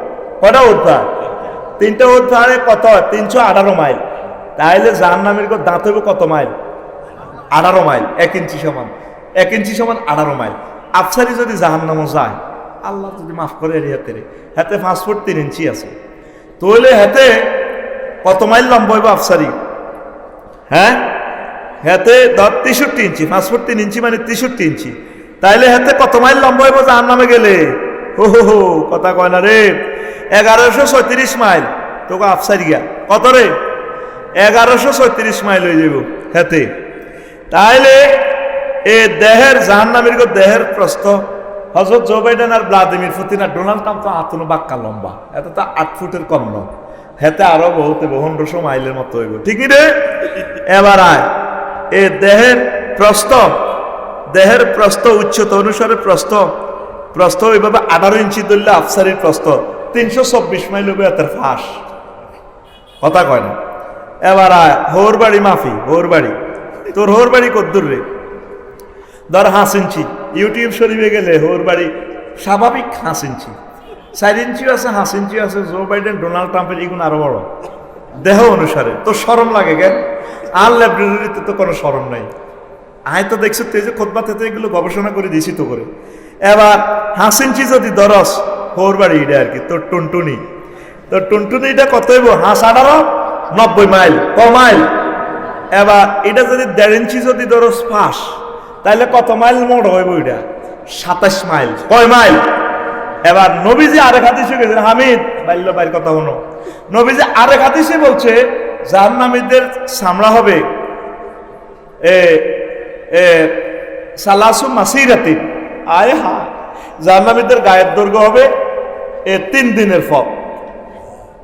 কটা ওহদ পাহাড়? 3টা ওহদ পাহাড়ে কত হয়? 318 মাইল। তাহলে জাহান্নামীর দাঁত হবে কত মাইল? 18 মাইল। 1 ইঞ্চি সমান 1 ইঞ্চি সমান 18 মাইল। আফসারি যদি জাহান্নামও যায়, আল্লাহ যদি মাফ করে হাতে 5 ফুট 3 ইঞ্চি আছে, তাহলে হাতে কত মাইল লম্বা হইব আফসারি? হ্যাঁ, হাতে ধর 63 ইঞ্চি, 5 ফুট 3 ইঞ্চি মানে 63 ইঞ্চি। তাইলে হাতে কত মাইল লম্বা হইব জাহান্নামে গেলে? হো কথা কয় না রে, 1134 মাইল। তোকে আফসারি গিয়া কত রে? 1134 মাইল হয়ে যাব হাতে। তাইলে দেহের জাহান্নামীর দেহের প্রস্থ হযরত জো বাইডেন আর ভ্লাদিমির পুতিন আর ডোনাল্ড ট্রাম্প তো আতনো বাক্কা লম্বা, এত তো 8 ফুটের কম নয়, হেতে আরো বহুত 100 মাইলের মতো হইব, ঠিকই রে? এবার আয় দেহের প্রস্থ উচ্চতা অনুসারে প্রস্থ ওইভাবে 18 ইঞ্চি ধরলে আফসারির প্রস্থ 324 মাইল হবে এতের ফাঁস, কথা কয় না। এবার আয় হোর বাড়ি মাফি, হোর বাড়ি তোর হোর বাড়ি কদ্দুর রে? ধর 5 ইঞ্চি। ইউটিউব শরীফে গেলে হোর বাড়ি স্বাভাবিক 5 ইঞ্চি, 4 ইঞ্চি আছে, 5 ইঞ্চি আছে। জো বাইডেন ডোনাল্ড ট্রাম্পের এগুলো আরো বড় দেহ অনুসারে। তো শরম লাগে কেন? আর ল্যাবরেটরিতে তো কোনো শরম নাই। আয় তো দেখছো তুই যে খোদবাতে তো এগুলো গবেষণা করে দিছি তো করে। এবার 5 ইঞ্চি যদি ধরস হোর বাড়ি এটা আর কি তোর টুনটুনি, তোর টুনটুনিটা কত হইব? 18 90 মাইল, ক মাইল? এবার এটা যদি 1.5 ইঞ্চি যদি ধরস ফাঁস, তাহলে কত মাইল মোট হইব? এটা 27 মাইল, কয় মাইল? এবার নবীজি আরেক হাদিসে গেছেন, হামিদ বাল্য ভাইয়ের কথা হলো, নবীজি আরেক হাদিসে বলছে জাহান্নামীদের চামড়া হবে সালাসু মাসিরাতিন, আয় হা, জাহান্নামীদের গায়ের দৈর্ঘ্য হবে 3 দিনের পথ।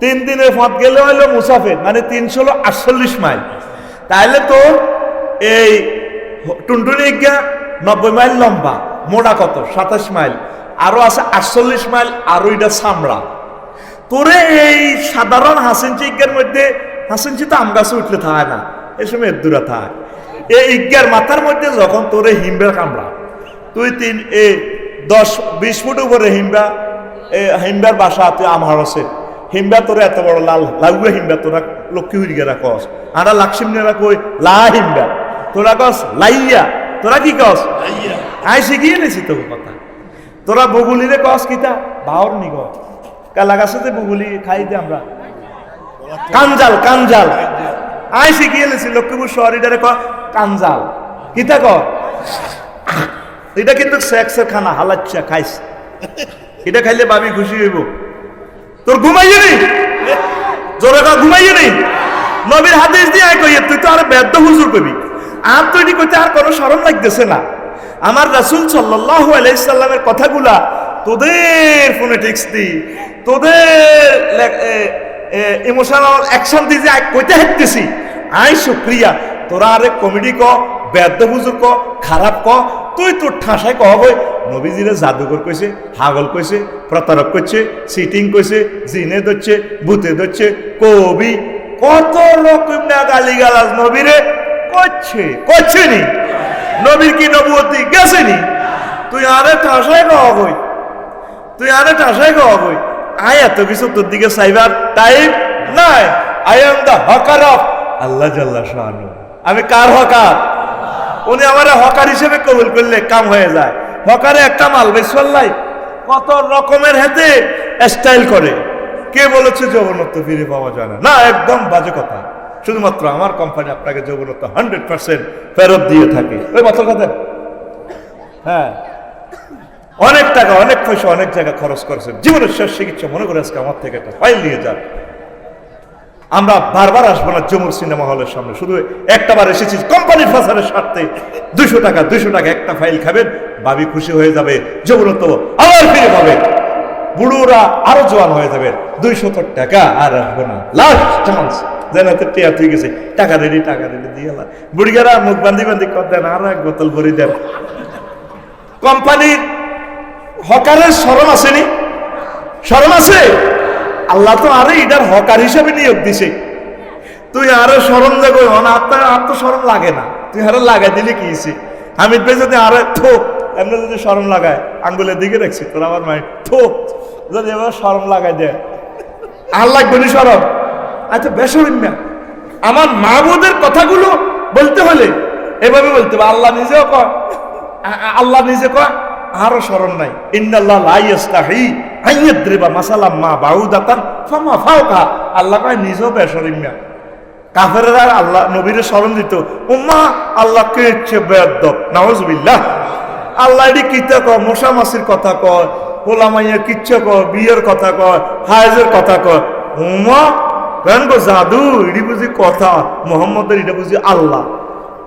3 দিনের পথ গেলে হইলো মুসাফির, মানে 348 মাইল। তাহলে তো এই টুনটুনি 90 মাইল লম্বা, মোটা কত? 27 মাইল, আরো আছে 48 মাইল, আরো এটা চামড়া। তোরে এই সাধারণ 5 ইঞ্চি ইজ্ঞার মধ্যে, 5 ইঞ্চি তো আম গাছে উঠলে থাকে না, এই সময় দূরে থাকে। এই ইজ্ঞার মাথার মধ্যে যখন তোরে হিমবের কামড়া, তুই 10-20 ফুট উপরে হিমবার বাসা, তুই আমার আছে হিমবা, তোরা এত বড় লাল লাগুয়া হিমবা, তোরা লক্ষ্মী হুইগেরা কস, আরা লাক্সিমনেরা কই লা হিমবা, তোরা কস লাইয়া, তোরা কি কস? আই শিখিয়ে নিছি তোর কথা। তোরা বগুলিরে কস কিতা? বাহর নি কস, কালা গাছেতে বগুলি খাই দে আমরা, কাঞ্জাল। আই শিখিয়ে নিছি লক্ষ্মীপুর শহরিটারে ক কাঞ্জাল, কিতা ক? এটা কিন্তু সেক্সের খানা, হালাচ্ছা খাইস, এটা খাইলে বাবি খুশি হইব। তোর ঘুমাইয়ে নি, জোরে কা ঘুমাইয়ে নি। নবীর হাদিস দিয়ে আয় কইয়ে তুই তো আর বেদ্য হুজুর কবি, আর তৈরি করতে আর কোনো শরম লাগতেছে না। আমার রাসূল সাল্লাল্লাহু আলাইহি সাল্লামের কথাগুলা তোদের ফোনেটিক্স দি, তোদের ইমোশনাল অ্যাকশন দিয়ে যে কইতে হাঁটতেছি, আই শুকরিয়া। তোরা আরে কমেডি ক, বেদ্য হুজুর ক, খারাপ ক, তুই তোর ঠাসায় কহ বই নবীজিরে জাদুঘর কইছে, হাগল কইছে, প্রতারক কইছে, সিটিং কইছে, জিনে ধরছে, ভূতে ধরছে, কবি কত রকম না গালিগালাজ নবীরে করছে নি। নবীর কি নবুয়তি গেছে নি? তুই আরে ঠাসায় কহ বই তুই আরে টাসাই গই আয় এত কিছু তোর দিকে চাইবার টাইম নাই। I am the hawker of আল্লাহ জাল্লা শাআনু। আমি কার হকার? উনি আমার হকার হিসেবে কবুল করলে কাম হয়ে যায়। হকারে একটা মাল বেচল্লাই কত রকমের হাতে স্টাইল করে। কে বলেছে যৌবনত্ব ফিরে পাওয়া যায় না? না, একদম বাজে কথা। শুধুমাত্র আমার কোম্পানি আপনাকে যৌবনত্ব 100% ফেরত দিয়ে থাকে। ওই মাত্র কথা। হ্যাঁ, অনেক টাকা অনেক পয়সা অনেক জায়গা খরচ করেছেন, জীবনের শেষ চিকিৎসা মনে করে আজকে আমার থেকে একটা ফাইল নিয়ে যান। আমরা বারবার আসবো না যমুর সিনেমা হলের সামনে, শুধু একটা বার এসেছি কোম্পানির ফাসারের স্বার্থে। 200 টাকা একটা ফাইল খাবেন, ভাবি খুশি হয়ে যাবে, যৌবনত্ব আবার ফিরে পাবে, বুড়োরা আরো জোয়ান হয়ে যাবে। 200 টাকা আর আসবো না, লাস্ট চান্স। যেন টিয়া ঠিক আছে, টাকা রেডি দিয়ে বুড়িগারা মুখ বান্ধি কর দেন, আর এক বোতল ভরি দেন। কোম্পানির হকারের শরম আসেনি? শরম আছে? আল্লাহ তো আরে এটার হকার হিসেবে নিয়োগ দিছে। তুই আরো শরম দেখো, আর তো শরম লাগে না, তুই আরো লাগাই দিলে কি হয়েছে? হামিদ ভাই যদি আরো থোক এমনি যদি শরম লাগায়, আঙ্গুলের দিকে রাখছি তোর আমার মায়ের থোক যদি এবার শরম লাগাই দেয়, আর লাগবে না শরম? আচ্ছা বেসরিম না, আমার মাহবুদের কথাগুলো বলতে হলে এভাবে বলতে হবে। আল্লাহ নিজেও কয়, আল্লাহ নিজে কয় আরো শরম নাই। ইন্নাল্লাহ লা ইস্তাহি আন ইয়াদরিবা মাসালাম মা বাউদাতান ফামা ফাওকা। আল্লাহ কয় নিজেও বেশরম না। কাফেররা আল্লাহ নবীর শরম দিত, উম্মা আল্লাহ কে ইচ্ছে বেয়াদব, নাউজুবিল্লাহ। আল্লাহ এটি কিতা কয়, মশা মাছির কথা কয়, পোলা মাইয়া কিচ্ছা কয়, বিয়ের কথা কয়, হায়েজের কথা কয়। উম্মা কেন গো জাদু, এটি বুঝি কথা, মোহাম্মদের এটা বুঝি আল্লাহ।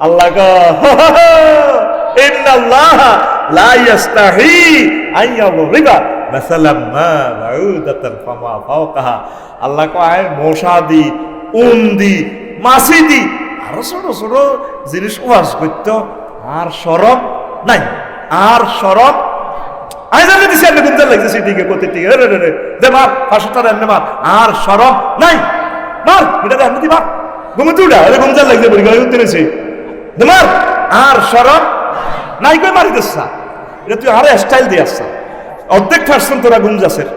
আল্লাহ ইন্নাল্লাহ লা ইস্তাহি আন ইয়াদরিবা মাসালাম মা বাউদাতান ফামা ফাওকাহা। আল্লাহ কয় মশা দি, উন দি, মাছি দি, আরো ছোট ছোট জিনিস ওয়াজ করত, আর শরম নাই, আর শরম। আমি জানি দিছি আপনি গুনতে লাগছে সেদিকে প্রতিটি রে দে মার 500 টাকা এমনি মার, আর শরম নাই। মার এটা এমনি মার, ঘুমতে উঠা আরে গুনতে লাগছে বলি গায়ে উঠতেছে দে মার, আর শরম নাই। কই মারি দিচ্ছা এটা তুই আরে স্টাইল দিয়ে আসছা, অর্ধেক পার্সন তোরা গুমজাসের।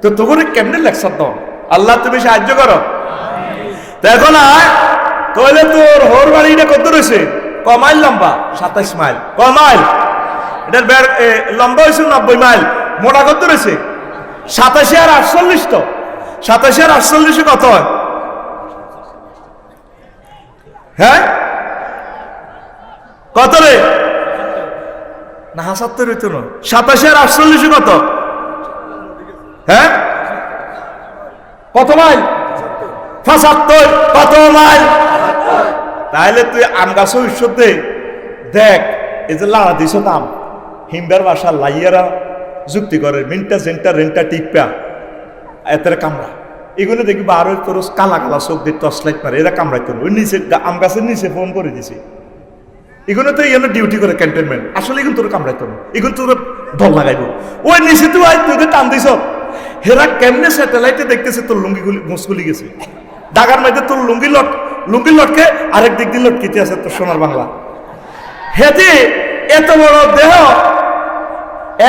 তো তোকে কেমনে লেকচার দাও? আল্লাহ তুমি সাহায্য করো। তো এখন তাহলে তোর হোর বাড়িটা কত রয়েছে? কমাইল লম্বা 27 মাইল। কমাইল এটার লম্বা হয়েছে 90 মাইল। মোটা কত রয়েছে? 87 আর 48। তো 87 আর 48 কত হয়? হ্যাঁ কত রে? না ৭৭ হইতো না, 87 আর 48 কত? হ্যাঁ কত মাইল? 75। কত মাইল? তাহলে তুই আম গাছ ঈশ্বরতে দেখ, এই যে লাড়া দিছ নাম হিমবার বাসা লাইয়ারা যুক্তি করে মিনটা জেনটা রেন্টা টিপা এতের কামড়া, এগুলো দেখবি আরো তোর কালা কালা চোখ দিয়ে টর্চ লাইট মারে, এরা কামড়াইতো না। ওই নিচে আম গাছের নিচে ফোন করে দিছে, এগুলো তো এখানে ডিউটি করে ক্যান্টনমেন্ট। আসলে এগুলো তোর কামড়াইতো না, এগুলো তোর দল লাগাইব। ওই নিচে তুই তুই টান দিছ, হেরা কেমনে স্যাটেলাইটে দেখতেছে তোর লুঙ্গিগুলি মুসগুলি গেছে ডাগার মধ্যে, তোর লুঙ্গি লটকে আরেক দিক দিয়ে লটকিতে আছে তোর সোনার বাংলা। হেতে এত বড় দেহ,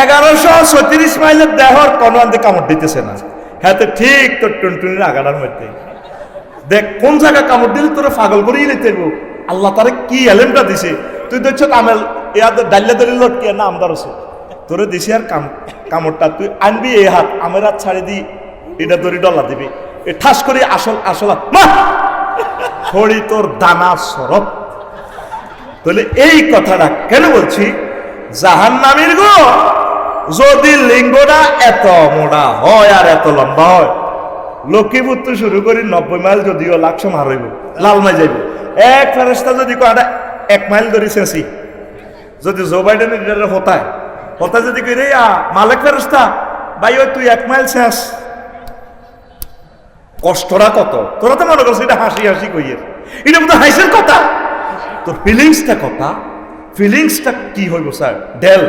1136 মাইলের দেহর কোনো আনতে কামড় দিতেছে না। হ্যাঁ ঠিক তোর টুনটুনির আগাড়ার মধ্যে দেখ কোন জায়গায় কামড় দিলে তোরা পাগল করেই নিতে দেবো। আল্লাহ তারে কি এলেমটা দিছে, তুই দেখছ কামেল ইয়াদের ডাল্লা দলিল লটকে না আমদার আছে তোরে দিছি। আর কামড়টা তুই আনবি এই হাত, আমার হাত ছাড়ি দি, এটা দড়ি ডলা দিবি, এ ঠাস করে আসল ছড়ি তোর দানা সরব। তাহলে এই কথাটা কেন বলছি? জাহান্নামীর গো যদি লিঙ্গটা এত মোটা হয় আর এত লম্বা হয়, লক্ষ্মীপুর তো শুরু করি 90 মাইল যদিও লাকশো মার হইব, লালমাই যাইব। এক ফেরেস্তা যদি কয়টা 1 মাইল ধরে শেষি, যদি জো বাইডেনের হতায় যদি কই রে মালিক ফেরেস্তা ভাই ওই তুই 1 মাইল শেষ, কষ্টটা কত? তোরা তো মনে করছিস এটা হাসি হাসি কইয়ের, এটা মতো হাসির কথা। তোর ফিলিংসটা কথা, ফিলিংসটা কি হইব স্যার? ডেল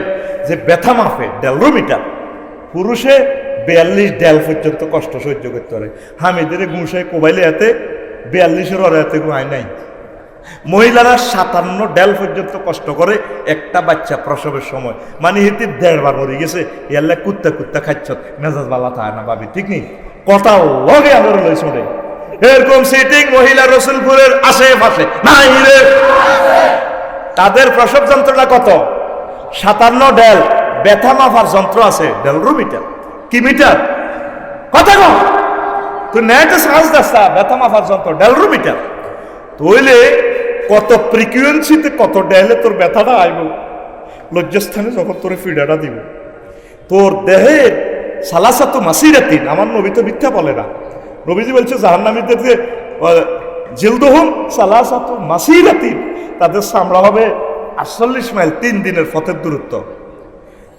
যে ব্যথা মাফে ডেলরোমিটার, পুরুষে 42 ডেল পর্যন্ত কষ্ট সহ্য করতে পারে। হামিদের গুঁসায় কোবাইলে এতে 42-এর ওরা এতে আয় নাই, মহিলারা 57 ডেল পর্যন্ত কষ্ট করে একটা বাচ্চা প্রসবের সময়, মানে হিতে 1.5 বার মরে গেছে, ইয়াল্লা কুত্তা কুত্তা খাচ্ছ, মেজাজ বালা থাকে না ভাবি, ঠিক নেই? কথা লগে আমার লই শুনে এরকম সিটিং মহিলা রসুলপুরের আশেপাশে নাই রে। তাদের প্রসব যন্ত্রণা কত? 57 ডেল। ব্যথা মাপার যন্ত্র আছে, ডেলরোমিটার। কি মিটার? কথা কম তুই নেটে সার্চ দাস্তা, ব্যথা মাপার যন্ত্র ডেলরোমিটার। তইলে কত ফ্রিকুয়েন্সিতে কত ডেলে তোর ব্যথাটা আইব, লজ্জাস্থানে যখন তোর ফিডাটা দিব। তোর দেহের সালাসাতু মাসিরাতিন, আমার নবী তো মিথ্যা বলে না। নবীজি বলছে জাহান্নামীদের যে জিলদুহুম সালাসাতু মাসিরাতিন, তাদের চামড়া হবে 48 মাইল, 3 দিনের পথের দূরত্ব।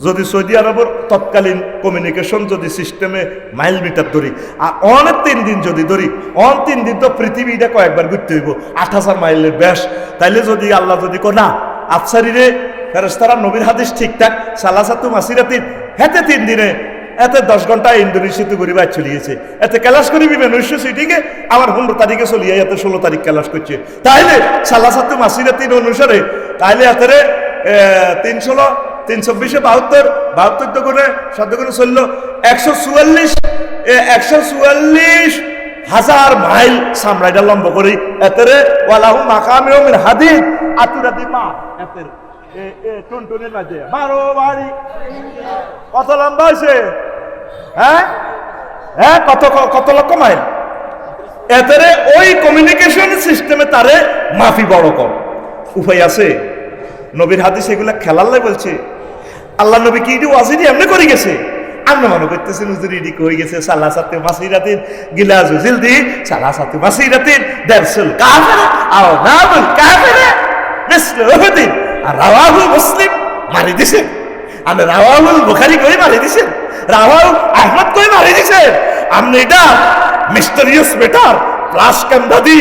যদি সৌদি আরবের তৎকালীন কমিউনিকেশন যদি সিস্টেমে মাইল মিটার ধরি, আর অনেক 3 দিন যদি ধরি, 3 দিন তো পৃথিবীটা কয়েকবার ঘুরতে হইব, 8000 মাইলের বেশ। তাইলে যদি আল্লাহ যদি না আফসারি রে ফেরেশতারা নবীর হাদিস ঠিকঠাক সালাসাতু মাসিরাতিন, হেতে 3 দিনে এতে 10 ঘন্টা ইন্দোনেশিয়াতে ঘুরিবার চলে গেছে, এতে ক্যালাস করি বিবেনৈশ্য সিটিকে আমার 15 তারিখে চলিয়ে, এতে 16 তারিখ ক্যালাস করছে। তাইলে সালাসাতু মাসিরাতিন অনুসারে তাইলে এতে 316 324 72 তো করে 7 করে চললো 144,000 মাইল সামরাইটা লম্ব করি এতেরে ওয়ালাহু মাকামিউ মিন হাদিদ আতুরাতি মা এতের টুনটুনের মাঝে 12 বাড়ি কত লম্বা হয়েছে? হ্যাঁ হ্যাঁ, কত লক্ষ মাইল। এতেরে ওই কমিউনিকেশন সিস্টেমে তারে মাফি বড় কর উপায় আছে? নবীর হাদিস এগুলা খেলাল্লাই বলছে। আল্লাহ নবী কি ইডি ওয়াজিদি এমনি করে গেছে, আমরা মনে করতেছি হুজুর ইডি কই গেছে সালাসাতু মাসিরাতিন গিলাজু জিলদি সালাসাতু মাসিরাতিন দারসুল কাফির আও নাবুল কাফির মিসলু উহুদিন। আর রাওয়াহু মুসলিম মারি দিছে, আর রাওয়াহুল বুখারী কই মারি দিছে, রাওয়াহু আহমদ কই মারি দিছে। আপনি এটা মিস্টেরিয়াস ম্যাটার ফ্লাশ ক্যামেরা দি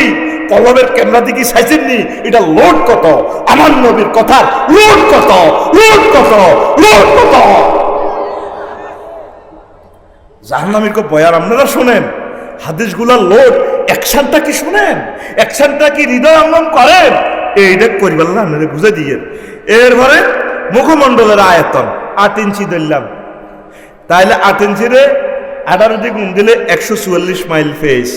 কলমের ক্যামেরা দিকে চাইছেননি, এটা লোড কত আমার নবীর কথা, লোড কত লোড কত লোড কত। জাহান্নামীর কো বয়ার আপনারা শোনেন, হাদিসগুলা লোড, অ্যাকশনটা কি শুনেন, অ্যাকশনটা কি হৃদয় অঙ্গম করেন, এইটা করিবার না আপনারা বুঝে দিয়ে। এরপরে মুখমণ্ডলের আয়তন 8 ইঞ্চি ধরলাম, তাইলে 8 ইঞ্চিরে 18 গুণ দিলে 144 মাইল ফেস।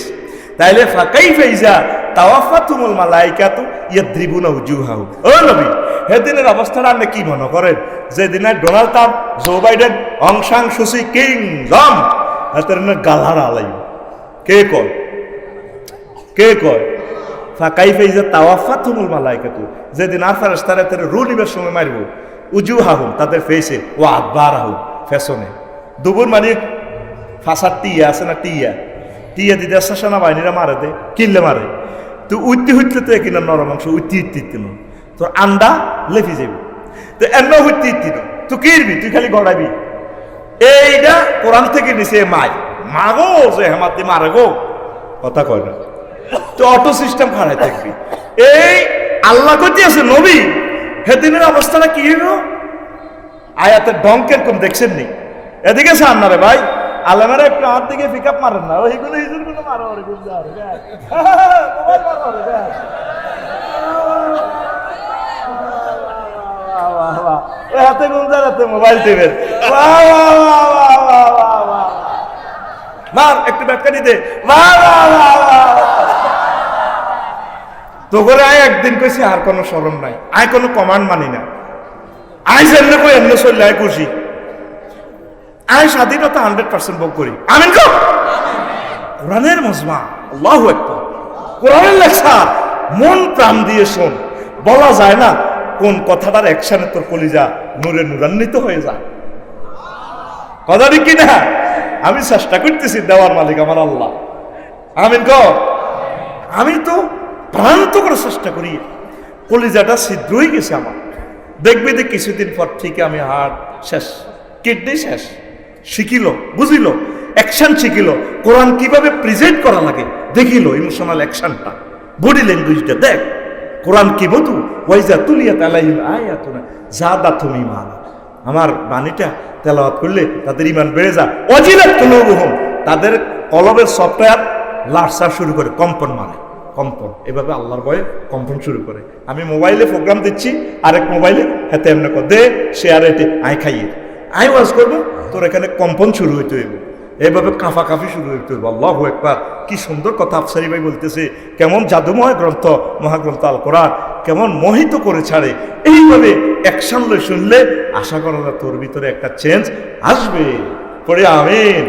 তাইলে ফাঁকাই ফেইজা তাওয়াফাতুমুল মালাইকাতু ইয়াদ্রিবুনা উজুহাহু। ও নবী, সেদিনের অবস্থাটা আপনি কি মনে করেন? যেদিনে ডোনাল্ড ট্রাম্প, জো বাইডেন, অং সাং সুচি, কিং জং হাতের গালার আলাই কে কয়? কে কয়? ফাঁকাই ফেইজা তাওয়াফাতুমুল মালাইকাতু, যেদিন আর ফেরেশতারা তাদের রূহ নিবার সময় মারব, উজুহাহু তাদের ফেসে, ও আদবারাহু ফেশনে। দুপুর মানে ফাঁসার টিয়া আছে না, টিয়া টিয়া দিতে সেনা বাহিনীরা মারে দে, কিনলে মারে। তো উঠতে হইতে তো কিনা নরম অংশ উঠতে ইত্তি নো তোর আন্ডা লেফি যাবি, তো এমন হইতে ইত্তি নো তুই কিরবি, তুই খালি গড়াবি। এইটা কোরআন থেকে নিছে মাই মাগো যে হেমাতি মারে গো, কথা কয় না। তো অটো সিস্টেম খাড়াই থাকবি। এই আল্লাহ করতে আছে নবী, সেদিনের অবস্থাটা কি হইল? আয়াতের ডঙ্কের কম দেখছেন নি? এদিকে সামনে রে ভাই, আলেমারা একটু হাত দিকে পিক আপ মারেন না, ওইগুলো হিজুরগুলো মারো রে, হাতে গুঞ্জার হাতে মোবাইল টিপের মার একটু ব্যাটকা দিতে তো করে আয়। একদিন কইছি আর কোনো শরম নাই, আয় কোনো কমান্ড মানি না, আয় যেমনি কই এমনি চললে আয় খুশি, আয় স্বাধীনতা 100% ভোগ করি। আমিন কো কোরআনের মজমা, আল্লাহু আকবার, কোরআনের লেখা মন প্রাণ দিয়ে শোন। বলা যায় না কোন কথাটার অ্যাকশনে তোর কলিজা নূরে নূরান্বিত হয়ে যায়। কথা ঠিক কিনা? আমি চেষ্টা করতেছি, দেওয়ার মালিক আমার আল্লাহ। আমিন কো। আমি তো প্রান্ত করে চেষ্টা করি, কলিজাটা ছিদ্র হয়ে গেছে আমার। দেখবি যে কিছুদিন পর থেকে আমি হার্ট শেষ, কিডনি শেষ, শিখিল বুঝিল, অ্যাকশন শিখিল, কোরআন কিভাবে প্রেজেন্ট করা লাগে দেখিল, ইমোশনাল অ্যাকশনটা, বডি ল্যাঙ্গুয়েজটা দেখ। কোরআন কি বধু ওয়াইজা তুলিয়াত আলাইহিম আয়াতুনা জাদাতুহুম ঈমানা। আমার বাণীটা তেলাওয়াত করলে তাদের ঈমান বেড়ে যায়। ওয়াজিলাত কুলুবুহুম, তাদের কলবের সফটওয়্যার লাড়সা শুরু করে, কম্পন মারে। কম্পন, এভাবে আল্লাহর ভয়ে কম্পন শুরু করে। আমি মোবাইলে প্রোগ্রাম দিচ্ছি, আরেক মোবাইলে হাতে এমনি কর দে শেয়ার এতে আই খাইয়ে আই ওয়াজ করবো, তোর এখানে কম্পন শুরু হইতে হইব, এইভাবে কাঁফাকাঁফি শুরু হইতে হইব। আল্লাহু আকবার, কি সুন্দর কথা আফসারি ভাই বলতেছে, কেমন জাদুময় গ্রন্থ মহাগ্রন্থ আল কোরআন, কেমন মোহিত করে ছাড়ে। এইভাবে অ্যাকশন লই শুনলে আশা করা যায় তোর ভিতরে একটা চেঞ্জ আসবে। পড়ে আমিন,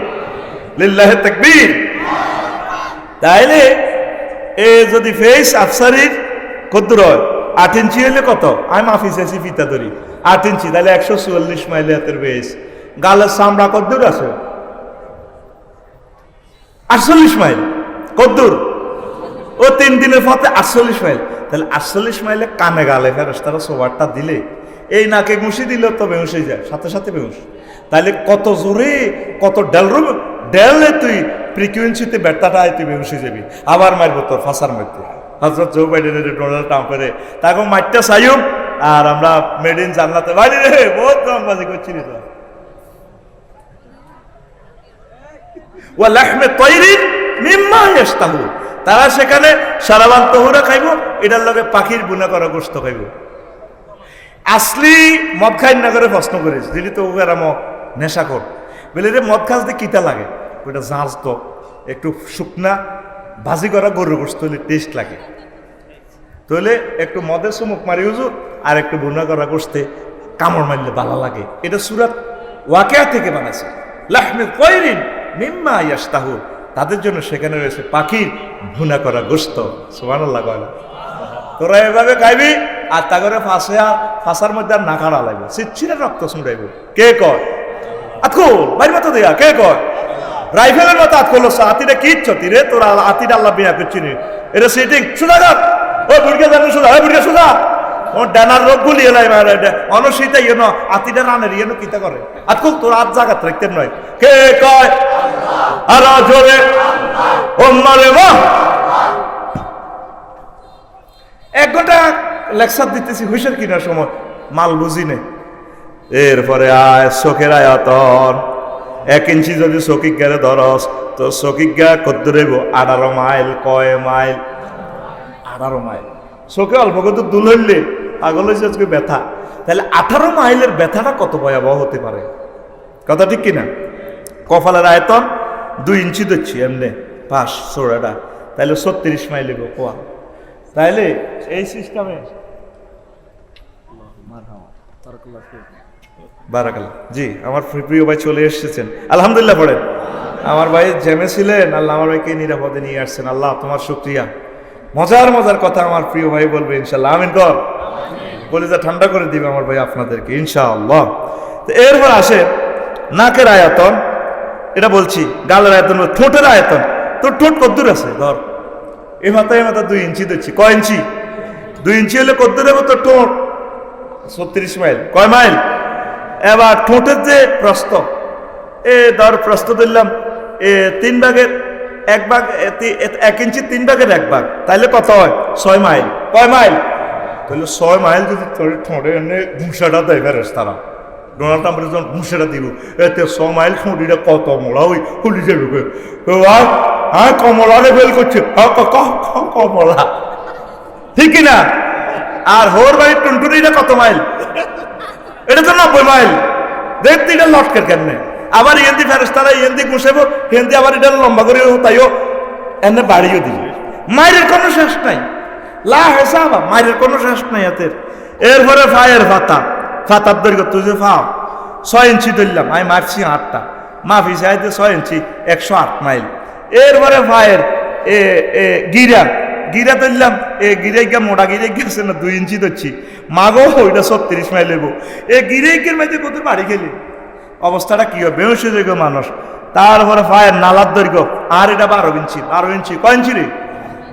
লিল্লাহি তাকবীর। তাইলে এ যদি ফেস আফসারির কদ্দুর হয় 8 ইঞ্চি হলে কত, আমি মাফি চাইছি ফিতা ধরি 8 ইঞ্চি, তাহলে 144 মাইল হাতের বেশ। গালের চামড়া কদ্দুর আছে 48 মাইল, কদ্দুর ও 3 দিনের পথে 48 মাইল, তাহলে 48 মাইলে কানে গালে ফেরেশতারা সোবারটা দিলে এই নাকে ঘুষি দিলে তো বেহুশ হয়ে যায়, সাথে সাথে বেহুশ। তাহলে কত জোরে কত ডেলে তুই ফ্রিকুয়েন্সিতে ব্যর্থাটা আয় তুই বেহুশ হয়ে যাবি, আবার মারবো তোর ফাঁসার মধ্যে। হযরত জো বাইডেনের ডোনাল্ড ট্রাম্পের তাকে মারটা চাইও, আর আমরা মেড ইন জান্নাতে বাইরে রে বহুত রংবাজি করছি রে। ওয়া লাহমে তায়রিন মিম্মা ইয়াশতাহু, তারা সেখানে সারাবান তহুরা খাইব, এটার লগে পাখির বুনা করা গোশত খাইব। আসলি মদ খাই না করে প্রশ্ন করিস, দিলি তো ওরা নেশা কর, বলে রে মদ খাস দিয়ে কিতা লাগে, ওইটা জাঁজ তো একটু শুকনা ভাজি করা গরুর গোশত হলে টেস্ট লাগে, তাহলে একটু মদের চুমুক মারি হুজুর, আর একটু বুনা করা গোশতে কামড় মারলে ভালো লাগে। এটা সূরা ওয়াকিয়া থেকে বানাইছে, লাহমে তায়রিন মিম্মা ইয়াশতাহু, তাদের জন্য সেখানে রয়েছে পাখির ভুনা করা গোশত। সুবহানাল্লাহ। তোরা এভাবে খাইবি, আর তা করে ফাঁসার মধ্যে আর নাকাড়া লাগবে, সিচ্ছিরে রক্ত ছুঁড়াইব। কে কয় আতকো বাইর মতো দেয়া, কে কয় রাইফেলের মতো আত করলো, আতিটা কি ইচ্ছতি রে তোরা, আতিটা আল্লাহ বিয়া করছি নি, এটা সিটিং সুদা কর, ও বুড়কে জানো সুদা, ওই বুড়কে সুদা, ও ডানার রোগ গুলি এলাই মারা অনসিতা ইয়েন আতিটা রানের ইয়েন কিতা করে আতকো তোর আত জাগাত রাখতে নয়। কে কয় আর জোরে ও মারে মা। 1 ঘন্টা লেকচার দিতেছি হুইসের কিনার সময় মাল বুঝি নে। এরপরে আয় চোখের আয়তন 1 ইঞ্চি যদি চকিক গেলে ধরস তো চকিক গা কত দেব 18 মাইল। কয় মাইল? 18 মাইল। চোখে অল্প কত দুল হইলে পাগল হয়েছে আজকে ব্যথা, তাহলে 18 মাইলের ব্যথাটা কত ভয়াবহ হতে পারে, কথা ঠিক কিনা? কপালের আয়তন 2 ইঞ্চি দিচ্ছি এমনি পাশ চোড়াটা, তাহলে 36 মাইল এগো কোয়া। তাইলে এই সিস্টেমে বারাকাল্লাহ। জি আমার প্রিয় ভাই চলে এসেছেন, আলহামদুলিল্লাহ। পড়েন আমার ভাই জ্যামে ছিলেন, আল্লাহ আমার ভাইকে নিরাপদে নিয়ে আসছেন, আল্লাহ তোমার শুকরিয়া। মজার মজার কথা আমার প্রিয় ভাই বলবে ইনশাল্লাহ, আমিন কর। বলে যা ঠান্ডা করে দিবে আমার ভাই আপনাদেরকে ইনশাআল্লাহ। তো এরপর আসে নাকের আয়তন, এটা বলছি, গালের আয়তন, ঠোঁটের আয়তন। তোর ঠোঁট কদ্দুর আছে ধর, এই মাথায় 2 ইঞ্চি দিচ্ছি। কয় ইঞ্চি? 2 ইঞ্চি হলে কদ্দুর হবে তোর ঠোঁট? 36 মাইল। কয় মাইল? এবার ঠোঁটের যে প্রস্থ, ধর প্রস্থ দিলাম 3 ভাগের 1 ভাগ, 1 ইঞ্চি 3 ভাগের 1 ভাগ, তাইলে কত হয়? 6 মাইল। কয় মাইল? তাহলে 6 মাইল যদি তোর ঠোঁটে এনে ঘুষাটা দেয় ফেরেশতারা, ডোনাল্ড ট্রাম্পের যখন ঘুষাটা দিব, এতে 6 মাইল ঠোঁটিটা কত মোড়া ওই খুলি যাবে। হ্যাঁ কমলা ফেল করছে, কমলা, ঠিক কিনা? আর হোর বাড়ির টুনটুনিটা কত মাইল? এটা তো 90 মাইল। দেখতে এটা লটকের কেমনে, আবার ইয়েন্দি ফেরেশতারা ইয়েন্দি ঘুষাবো, হিন্দি আবার এটা লম্বা করে তাইও এনে বাড়িও দিবে। মায়ের কোনো শেষ নাই, লা হেসাবা, মায়ের কোনো শেষ নাই হাতের। এরপরে ফায়ের ফাতার দৈর্ঘ্য, তুই যে ফাও 6 ইঞ্চি ধরলাম, আমি মারছি 8টা, মাফি চাইতে 6 ইঞ্চি 108 মাইল। এরপরে ফায়ের গিরা ধরলাম, গিরে গিয়া মোটা গিরে গিয়েছে না 2 ইঞ্চি ধরছি, মাগো ওইটা 36 মাইল হইব। গিরেকের মধ্যে কত বাড়ি খেলি, অবস্থাটা কি হবে? বেহুশ হয়ে যাবে মানুষ। তারপরে ফায়ের নালার দৈর্ঘ্য, আর এটা 12 ইঞ্চি। 12 ইঞ্চি কয় ইঞ্চি রে?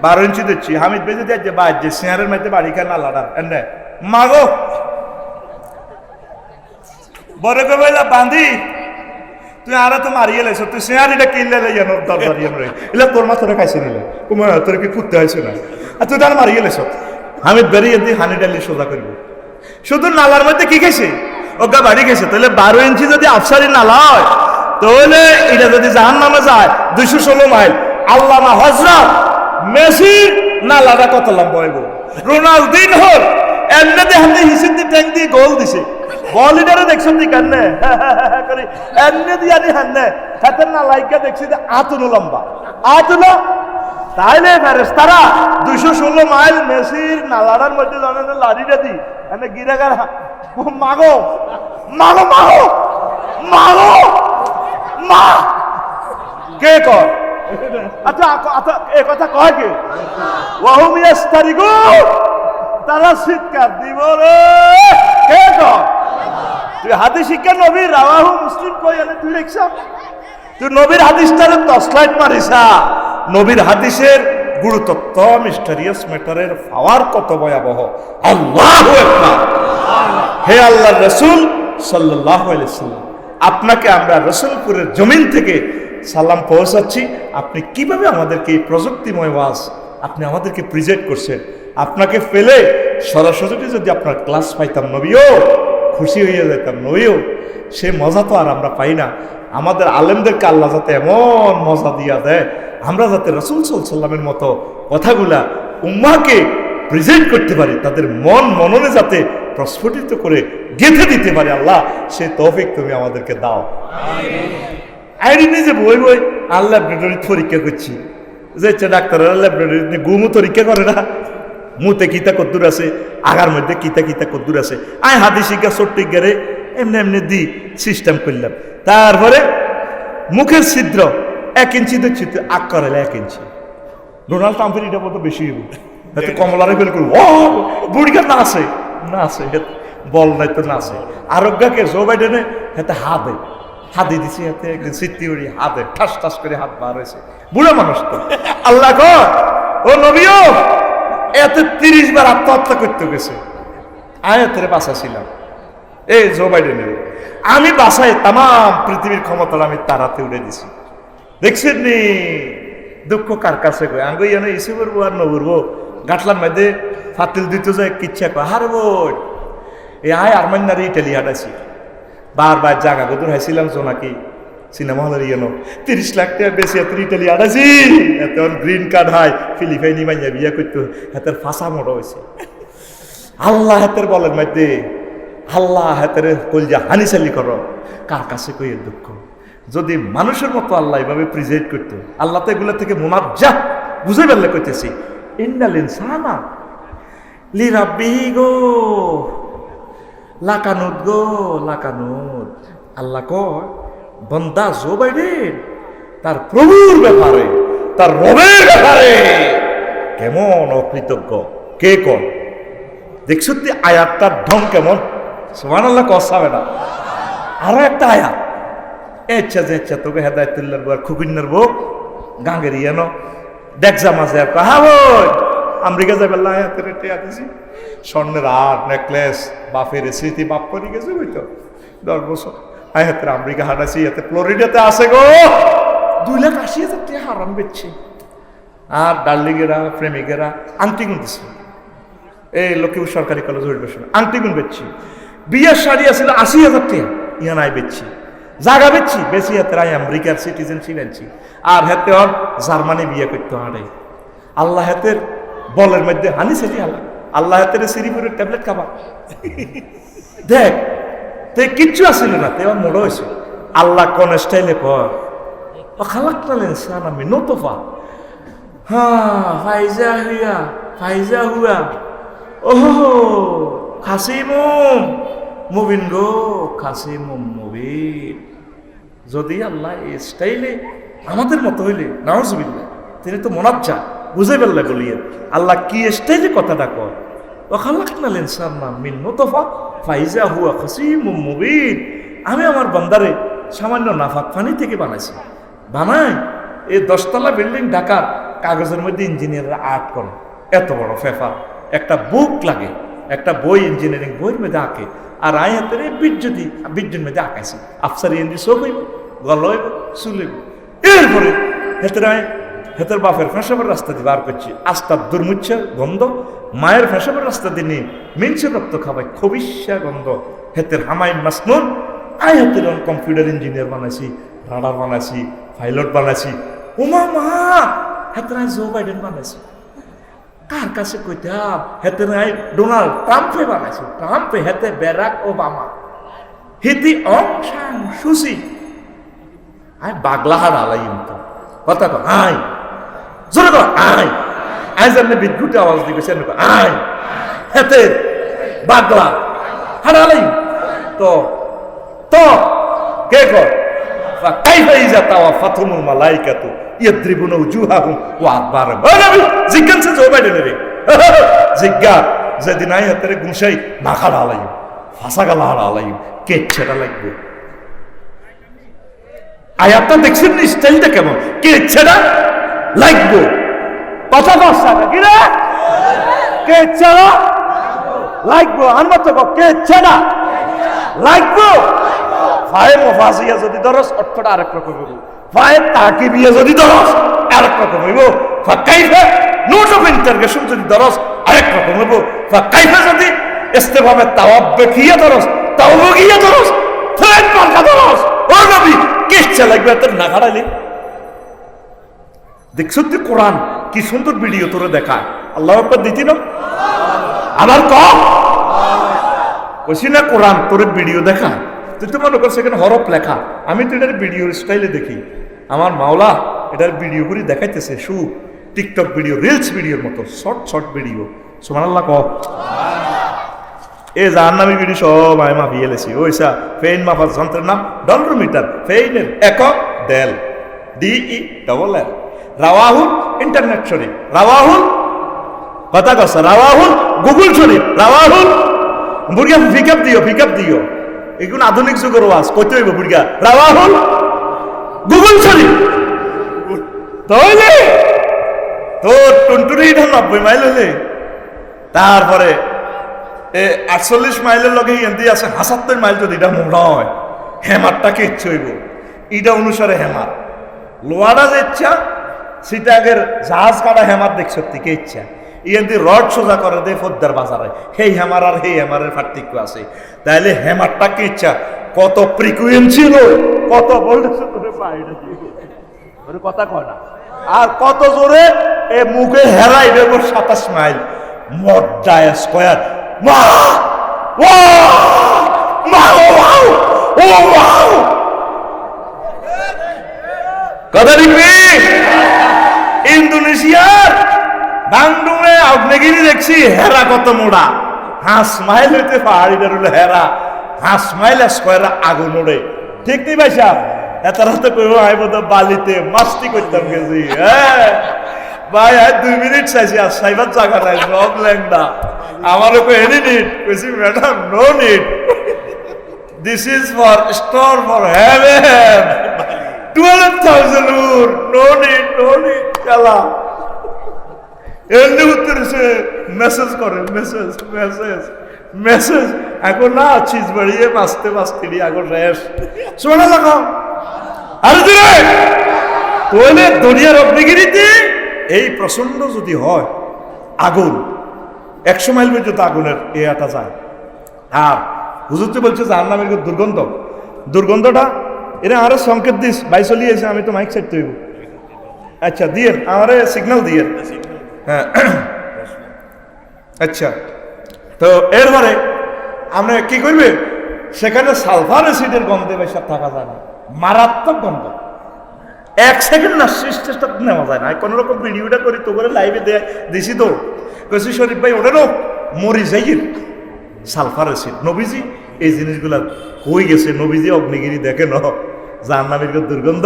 12 ইঞ্চি দিচ্ছি। হামিদ বেজে দিয়ে বাজছে শেয়ারের মধ্যে বাড়ি খায় নালাটা এনে মাগো বড় কইলা বান্ধি, তুই আর তো মারিয়ে লাইছ, তুই শেয়ারিটা কিনলে লাইয়ানো দরবার রে, এলা তোর মাথাটা খাইছে নিলে কুমা, তোর কি কুত্তে হয়েছে না? আর তুই তার মারিয়ে লাইছ। হামিদ বেরিয়ে দিয়ে হানি ডালি সোজা করবো, শুধু নালার মধ্যে কি খাইছে? ওগা বাড়ি খাইছে। তাহলে 12 ইঞ্চি যদি আফসারি নালা হয়, তাহলে এটা যদি জাহান্নামে যায় 216 মাইল। আল্লামা হযরত মেসির নালাটা কত লম্বা হইব, রোনালদিনহোর এমনি দেহাতে হিসেব দিয়ে ট্যাঙ্ক দিয়ে গোল দিছে, বলিডারে দেখছেন দি কান্নে করে এমনি দিয়ে আনি হান্নে হাতে নালাইকা দেখছি যে আতুনো লম্বা, আতুনো তাইলে ফেরেশতারা 216 মাইল মেসির নালাটার মধ্যে জানেন লাড়িটা দি এনে গিরাগার মাগো মাগো মাগো মাগো মা কে কয়? আচ্ছা আচ্ছা এ কথা কয় কে? ওয়াহুম ইয়াস্তারিগু, তারা চিৎকার দিব রে, কে কয়? তুই হাদিস শিক্ষা নবীর রাওয়াহু মুসলিম কই এনে তুই দেখছ? তুই নবীর হাদিসটারে টর্চলাইট মারিসা, নবীর হাদিসের গুরুতত্ত্ব মিস্টেরিয়াস ম্যাটারের পাওয়ার কত ভয়াবহ। আল্লাহু আকবার। হে আল্লাহর রাসূল সাল্লাল্লাহু আলাইহি সাল্লাম, আপনাকে আমরা রসুলপুরের জমিন থেকে সালাম পৌঁছাচ্ছি। আপনি কিভাবে আমাদেরকে এই প্রযুক্তিময় ওয়াজ আপনি আমাদেরকে প্রেজেন্ট করছেন। আপনাকে পেলে সরাসরি যদি আপনার ক্লাস পাইতাম নবীও, খুশি হয়ে যেতাম নবীও। সে মজা তো আর আমরা পাই না। আমাদের আলেমদেরকে আল্লাহ যাতে এমন মজা দিয়া দেয়, আমরা যাতে রাসূল সাল্লাল্লাহু আলাইহি ওয়াসাল্লামের মতো কথাগুলা উম্মাহকে প্রেজেন্ট করতে পারি, তাদের মন মননে যাতে প্রস্ফুটিত করে গেঁথে দিতে পারে। আল্লাহ সে তৌফিক তুমি আমাদেরকে দাও। আইডি নিজে বই বই আর ল্যাবরেটরি পরীক্ষা করছি, যে ডাক্তাররা ল্যাবরেটরি গুমু পরীক্ষা করে না, মুতে কিতা কদ্দুর আছে, আগার মধ্যে কিতা কিতা কদ্দুর আছে, আয় হাদি শিক্ষা ছোট্ট গেরে এমনি এমনি দি সিস্টেম করলাম। তারপরে মুখের ছিদ্র 1 ইঞ্চি ছিদ্র আগ করালে 1 ইঞ্চি। ডোনাল্ড ট্রাম্পের এটা মতো বেশি হইব, হয়তো কমলারে ফেল করবো, ও বুড়িকা না আছে না আছে বল নাই তো না আছে। আরোগ্যকে জো বাইডেনে হাতে হাতে হাতে দিছে, হাতে একদিন সিদ্ধি উড়ি হাতে ঠাস ঠাস করে হাত বার হয়েছে। বুড়া মানুষ তো। আল্লাহ কয় ও নবীও এতে 30 বার আত্মহত্যা করতে গেছে, আয়াতের বাঁচাছিলাম এই জো বাইডেনের। আমি বাসায় তাম পৃথিবীর ক্ষমতা আমি তারাতে উড়ে দিছি। দেখছেন নি দুঃখ কার কাছে কয় আঙ্গুই এনে ইসে করবো আর নবরবো গাটলার মধ্যে ফাতিল দিতে যায় কিচ্ছা কয় হারবো এই আয় আর্মান্নারে ইটালি হাঁটাছি বারবার জায়গা গদুর হাইছিলাম জোনাকি সিনেমা হলের ইয়েনো 30 লাখ টাকা বেশি এত ইটালি হাঁটাছি, এত গ্রিন কার্ড হয় ফিলিপাইনি মাইয়া বিয়া করতো, হাতের ফাঁসা মোড়া হয়েছে। আল্লাহ হাতের বলের মধ্যে আল্লাহ হাতের কলজা হানিসালি করো কার কাছে কই এর দুঃখ। যদি মানুষের মতো আল্লাহ এভাবে প্রেজেন্ট করতো, আল্লাহ তো এগুলো থেকে মুনাজ্জাহ বুঝে বেরলে করতেছি। ইন্নাল ইনসানা লিরাব্বিহি গো লাকানুত গো লাকানুত। আল্লাহ কয় বান্দা জো বাইডেন তার প্রভুর ব্যাপারে, তার রবের ব্যাপারে কেমন অকৃতজ্ঞ। কে কয় দেখছো আয়াতটার ঢং কেমন? সুবহানাল্লাহ কসাবে না। আরো একটা আয়াত এচ্ছা যে ইচ্ছা তোকে হেদায়তুল্লাহর বউ খুকুন্নার বউ গাঙ্গের ইয়ানো দেখজা মাঝে আর হা বই আমেরিকা যাবে আয়াতের রেটে আতেছি স্বর্ণের আর নেকলেস বাপের স্মৃতি বাপ করে গেছে বুঝতো 10 বছর আয়াতের আমেরিকা হাঁটাছি, এতে ফ্লোরিডাতে আসে গো 2,80,000 টাকা হারাম বেচছে। আর ডার্লিংয়েরা প্রেমিকেরা আংটি গুনতেছে, এই লক্ষ্মীপুর সরকারি কলেজ অধিবেশন আংটি গুন বেচছি। বিয়ের শাড়ি আসলে 80,000 টাকা ইয়ান আয় বেচছি, জায়গা বেচছি বেশি হাতে আয় আমেরিকার সিটিজেনশিপ আনছি। আর হাতে ওর জার্মানি বিয়ে করতে হাঁটে। আল্লাহ হাতের বলের মধ্যে হানি সেটি আল্লাহ হাতের সিরিপুরের ট্যাবলেট খাবা দেখ তে কিচ্ছু আসিল না, তে আমার মোড় হয়েছে। আল্লাহ কোন স্টাইলে কয় ও খালাক্তালেন সান আমি নতফা হ্যাঁ ফাইজা হুয়া ওহো খাসিমুম মুবিন গো খাসিমুম মুবিন। যদি আল্লাহ এই স্টাইলে আমাদের মতো হইলে নাউজুবিল্লাহ তিনি তো মোনাজ্জা বুঝে ফেললে বলিয়ে আল্লাহ কি স্টাইলে কথাটা কয় ও খালাক্তাল ইনসানা মিন নতফা ফাইজা হুয়া খাসিমুম মুবিন। আমি আমার বান্দারে সামান্য নাফাক পানি থেকে বানাইছি, বানাই এই 10 তলা বিল্ডিং ঢাকার কাগজের মধ্যে ইঞ্জিনিয়াররা আর্ট করে, এত বড় পেপার একটা বুক লাগে, একটা বই ইঞ্জিনিয়ারিং বইয়ের মধ্যে আঁকে। আর আই হাতের বীর্যের মধ্যে আঁকাইছি আফসারি এন্দি সব হইব গল হইব চুল হইব। এরপরে হেতের বাপের ফেঁসাবের রাস্তা দিয়ে বার করছি আস্তার দুর্মুচ্ছা গন্ধ, মায়ের ফেঁসাবের রাস্তা দিয়ে নিয়ে মিনসে রক্ত খাবাই খবিসা গন্ধ। হেতের হামাইন মাসনুন আই হাতের কম্পিউটার ইঞ্জিনিয়ার বানাইছি, রাডার বানাইছি, পাইলট বানাইছি। ওমা মা হেতে নাই জো বাইডেন বানাইছে। কার কাছে কইতাম? হেতে নাই ডোনাল্ড ট্রাম্পে বানাইছে। ট্রাম্পে হেতে ব্যারাক ওবামা, হিতি অং সাং সুচি। আই বাগলা হার আলাইম তো কথা কো আই জোরে কো আই আই জানে বিদ্যুতে আওয়াজ দিছে না আই হেতে বাগলা হার আলাইম তো তো কে কো কাইফা ইজা তাওয়াফাতুমুল মালাইকাতু ইয়াদ্রিবুনা উজুহাহুম ওয়া আদবারহুম। ও নবী জিজ্ঞাসা জো বাইডেন রে জিজ্ঞা যেদিন আই হাতে গুছাই মাখা আলাইম ফাসা গালা হার আলাইম কে ছেড়া লাগবে। আয়াতটা দেখছেন না স্টাইলটা কেমন? কে ছেড়া লাগবো কথা বলছা নাকি রে? কে ছেড়া লাগবো আনবা তো কে ছেড়া লাগবো। ফায়ে মুফাসিয়া যদি দরস অর্থটা আরেক রকম হইব, ফায়ে তাকিবিয়া যদি দরস আরেক রকম হইব, ফাকাইফা নোট অফ ইন্টারগেশন যদি দরস আরেক রকম হইব, ফাকাইফা যদি ইস্তেফহামে তাওয়াব্বিকিয়া দরস তাওয়াব্বিকিয়া দরস ফ্রেন মার্কা দরস। ও নবী কিচ্ছা লাগবে তোর না খাড়াইলি। দেখছো তুই কোরআন কি সুন্দর ভিডিও তোরে দেখায়। আল্লাহ আকবার দিতি না আবার কইছি না কোরআন তোরে ভিডিও দেখায়। তুই তো মনে করছো এখানে হরফ লেখা, আমি তো এটার ভিডিওর স্টাইলে দেখি। আমার মাওলা এটার ভিডিও করে দেখাইতেছে সু টিকটক ভিডিও রিলস ভিডিওর মতো শর্ট শর্ট ভিডিও। সুবহানাল্লাহ ক এ জাহান্নামী ভিডিও সব আমি মাপিয়ে লেছি। ওইসা ফেইন মাপার যন্ত্রের নাম ডলরোমিটার, ফেইনের একক দেল ডিই ডবল এল। রাওয়াহুল ইন্টারনেট শরীফ, রাওয়াহুল কথা কসা রাওয়াহুল গুগল শরীফ, রাওয়াহুল বুড়িয়া পিকআপ দিও এগুলো আধুনিক যুগের ওয়াজ কইতে হইব বুড়িয়া রাওয়াহুল গুগল শরীফ। তাহলে তোর টুনটুনি 90 মাইল হইলে তারপরে 48 মাইলের লগে এমনি আছে 75 মাইল। যদি এটা মোড়া হয় হেমারটাকে ইচ্ছে হইব এটা অনুসারে হেমার লোয়াটা যে ইচ্ছা সেটা আগের জাহাজ কাটা হেমার দেখ সত্যি কে ইচ্ছা এমনি রড সোজা করে দে ফদ্দার বাজারে সেই হেমার আর সেই হেমারের পার্থক্য আছে। তাইলে হেমারটাকে ইচ্ছা কত ফ্রিকুয়েন্সি কত বলতেছে তোরে বাইরে কথা কয় না আর কত জোরে এ মুখে হেরাই দেব 27 মাইল মড্ডা স্কয়ার মা মা ওয়াও কথা দিবি। ইন্দোনেশিয়ার বাংডুমে আগ্নেয়গিরি দেখছি হেরা কত মোড়া, 5 মাইল হইতে পাহাড়িটার হলো হেরা, 5 মাইল স্কয়ার আগুন ওড়ে। ঠিক নেই ভাই সাহেব এত রাতে কইব আইব তো বালিতে মাস্তি করতাম গেছি। হ্যাঁ ভাই 2 মিনিট চাইছি আর সাইবার জায়গা নাই সব ল্যাংডা। আমারও কই এনি নিট কইছি madam no need, this is for store for heaven 12,000 উর নো নিট চালা। এমনি উত্তরেছে মেসেজ করে মেসেজ এখন না চিজ বাড়িয়ে বাঁচতে এখন রেস শোনা লাগো আরে দিলে তোলে দুনিয়ার অগ্নিগিরিতে এই প্রচন্ড যদি হয় আগুন 100 মাইল পর্যন্ত আগুনের এয়াটা যায়। আর হুজুর তো বলছে জাহান্নামের দুর্গন্ধটা এরা আরো সংকেত দিস ভাই চলিয়েছে আমি তো মাইক সেট তৈব। আচ্ছা দিয়ে আমারে সিগন্যাল দিয়ে হ্যাঁ আচ্ছা তো এরপরে আমরা কি করবে সেখানে সালফার অ্যাসিডের গন্ধে বেশি থাকা যায় না, মারাত্মক গন্ধ। 1 সেকেন্ড না চেষ্টা নেওয়া যায় না। কোনো রকম ভিডিওটা করি তো করে লাইভে দিছি তো কইছি শরীফ ভাই ওটারও মরি যাই সালফার অ্যাসিড। নবীজি এই জিনিসগুলা হয়ে গেছে, নবীজি অগ্নিগিরি দেখে ন জাহান্নামীর দুর্গন্ধ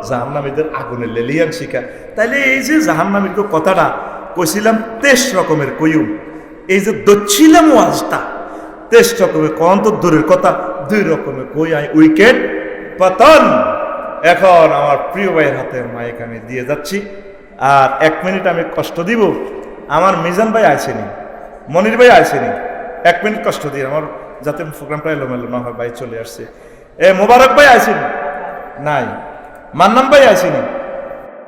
জাহান্নামীদের আগুনের লেলিয়ান শিখা। তাইলে এই যে জাহান্নামীর কথাটা কইছিলাম 23 রকমের কইম, এই যে দচ্ছিলাম ওয়াজটা 23 রকমের কন্ত দূরের কথা 2 রকমের কই আই উইকেট পতন। এখন আমার প্রিয় ভাইয়ের হাতে মাইক আমি দিয়ে যাচ্ছি আর 1 মিনিট আমি কষ্ট দিব। আমার মিজান ভাই আসেনি, মনির ভাই আসেনি, 1 মিনিট কষ্ট দিয়ে আমার যাতে প্রোগ্রামটা এলোমেলো না হয়। ভাই চলে আসছে, মোবারক ভাই আসেনি নাই, মান্নান ভাই আসেনি,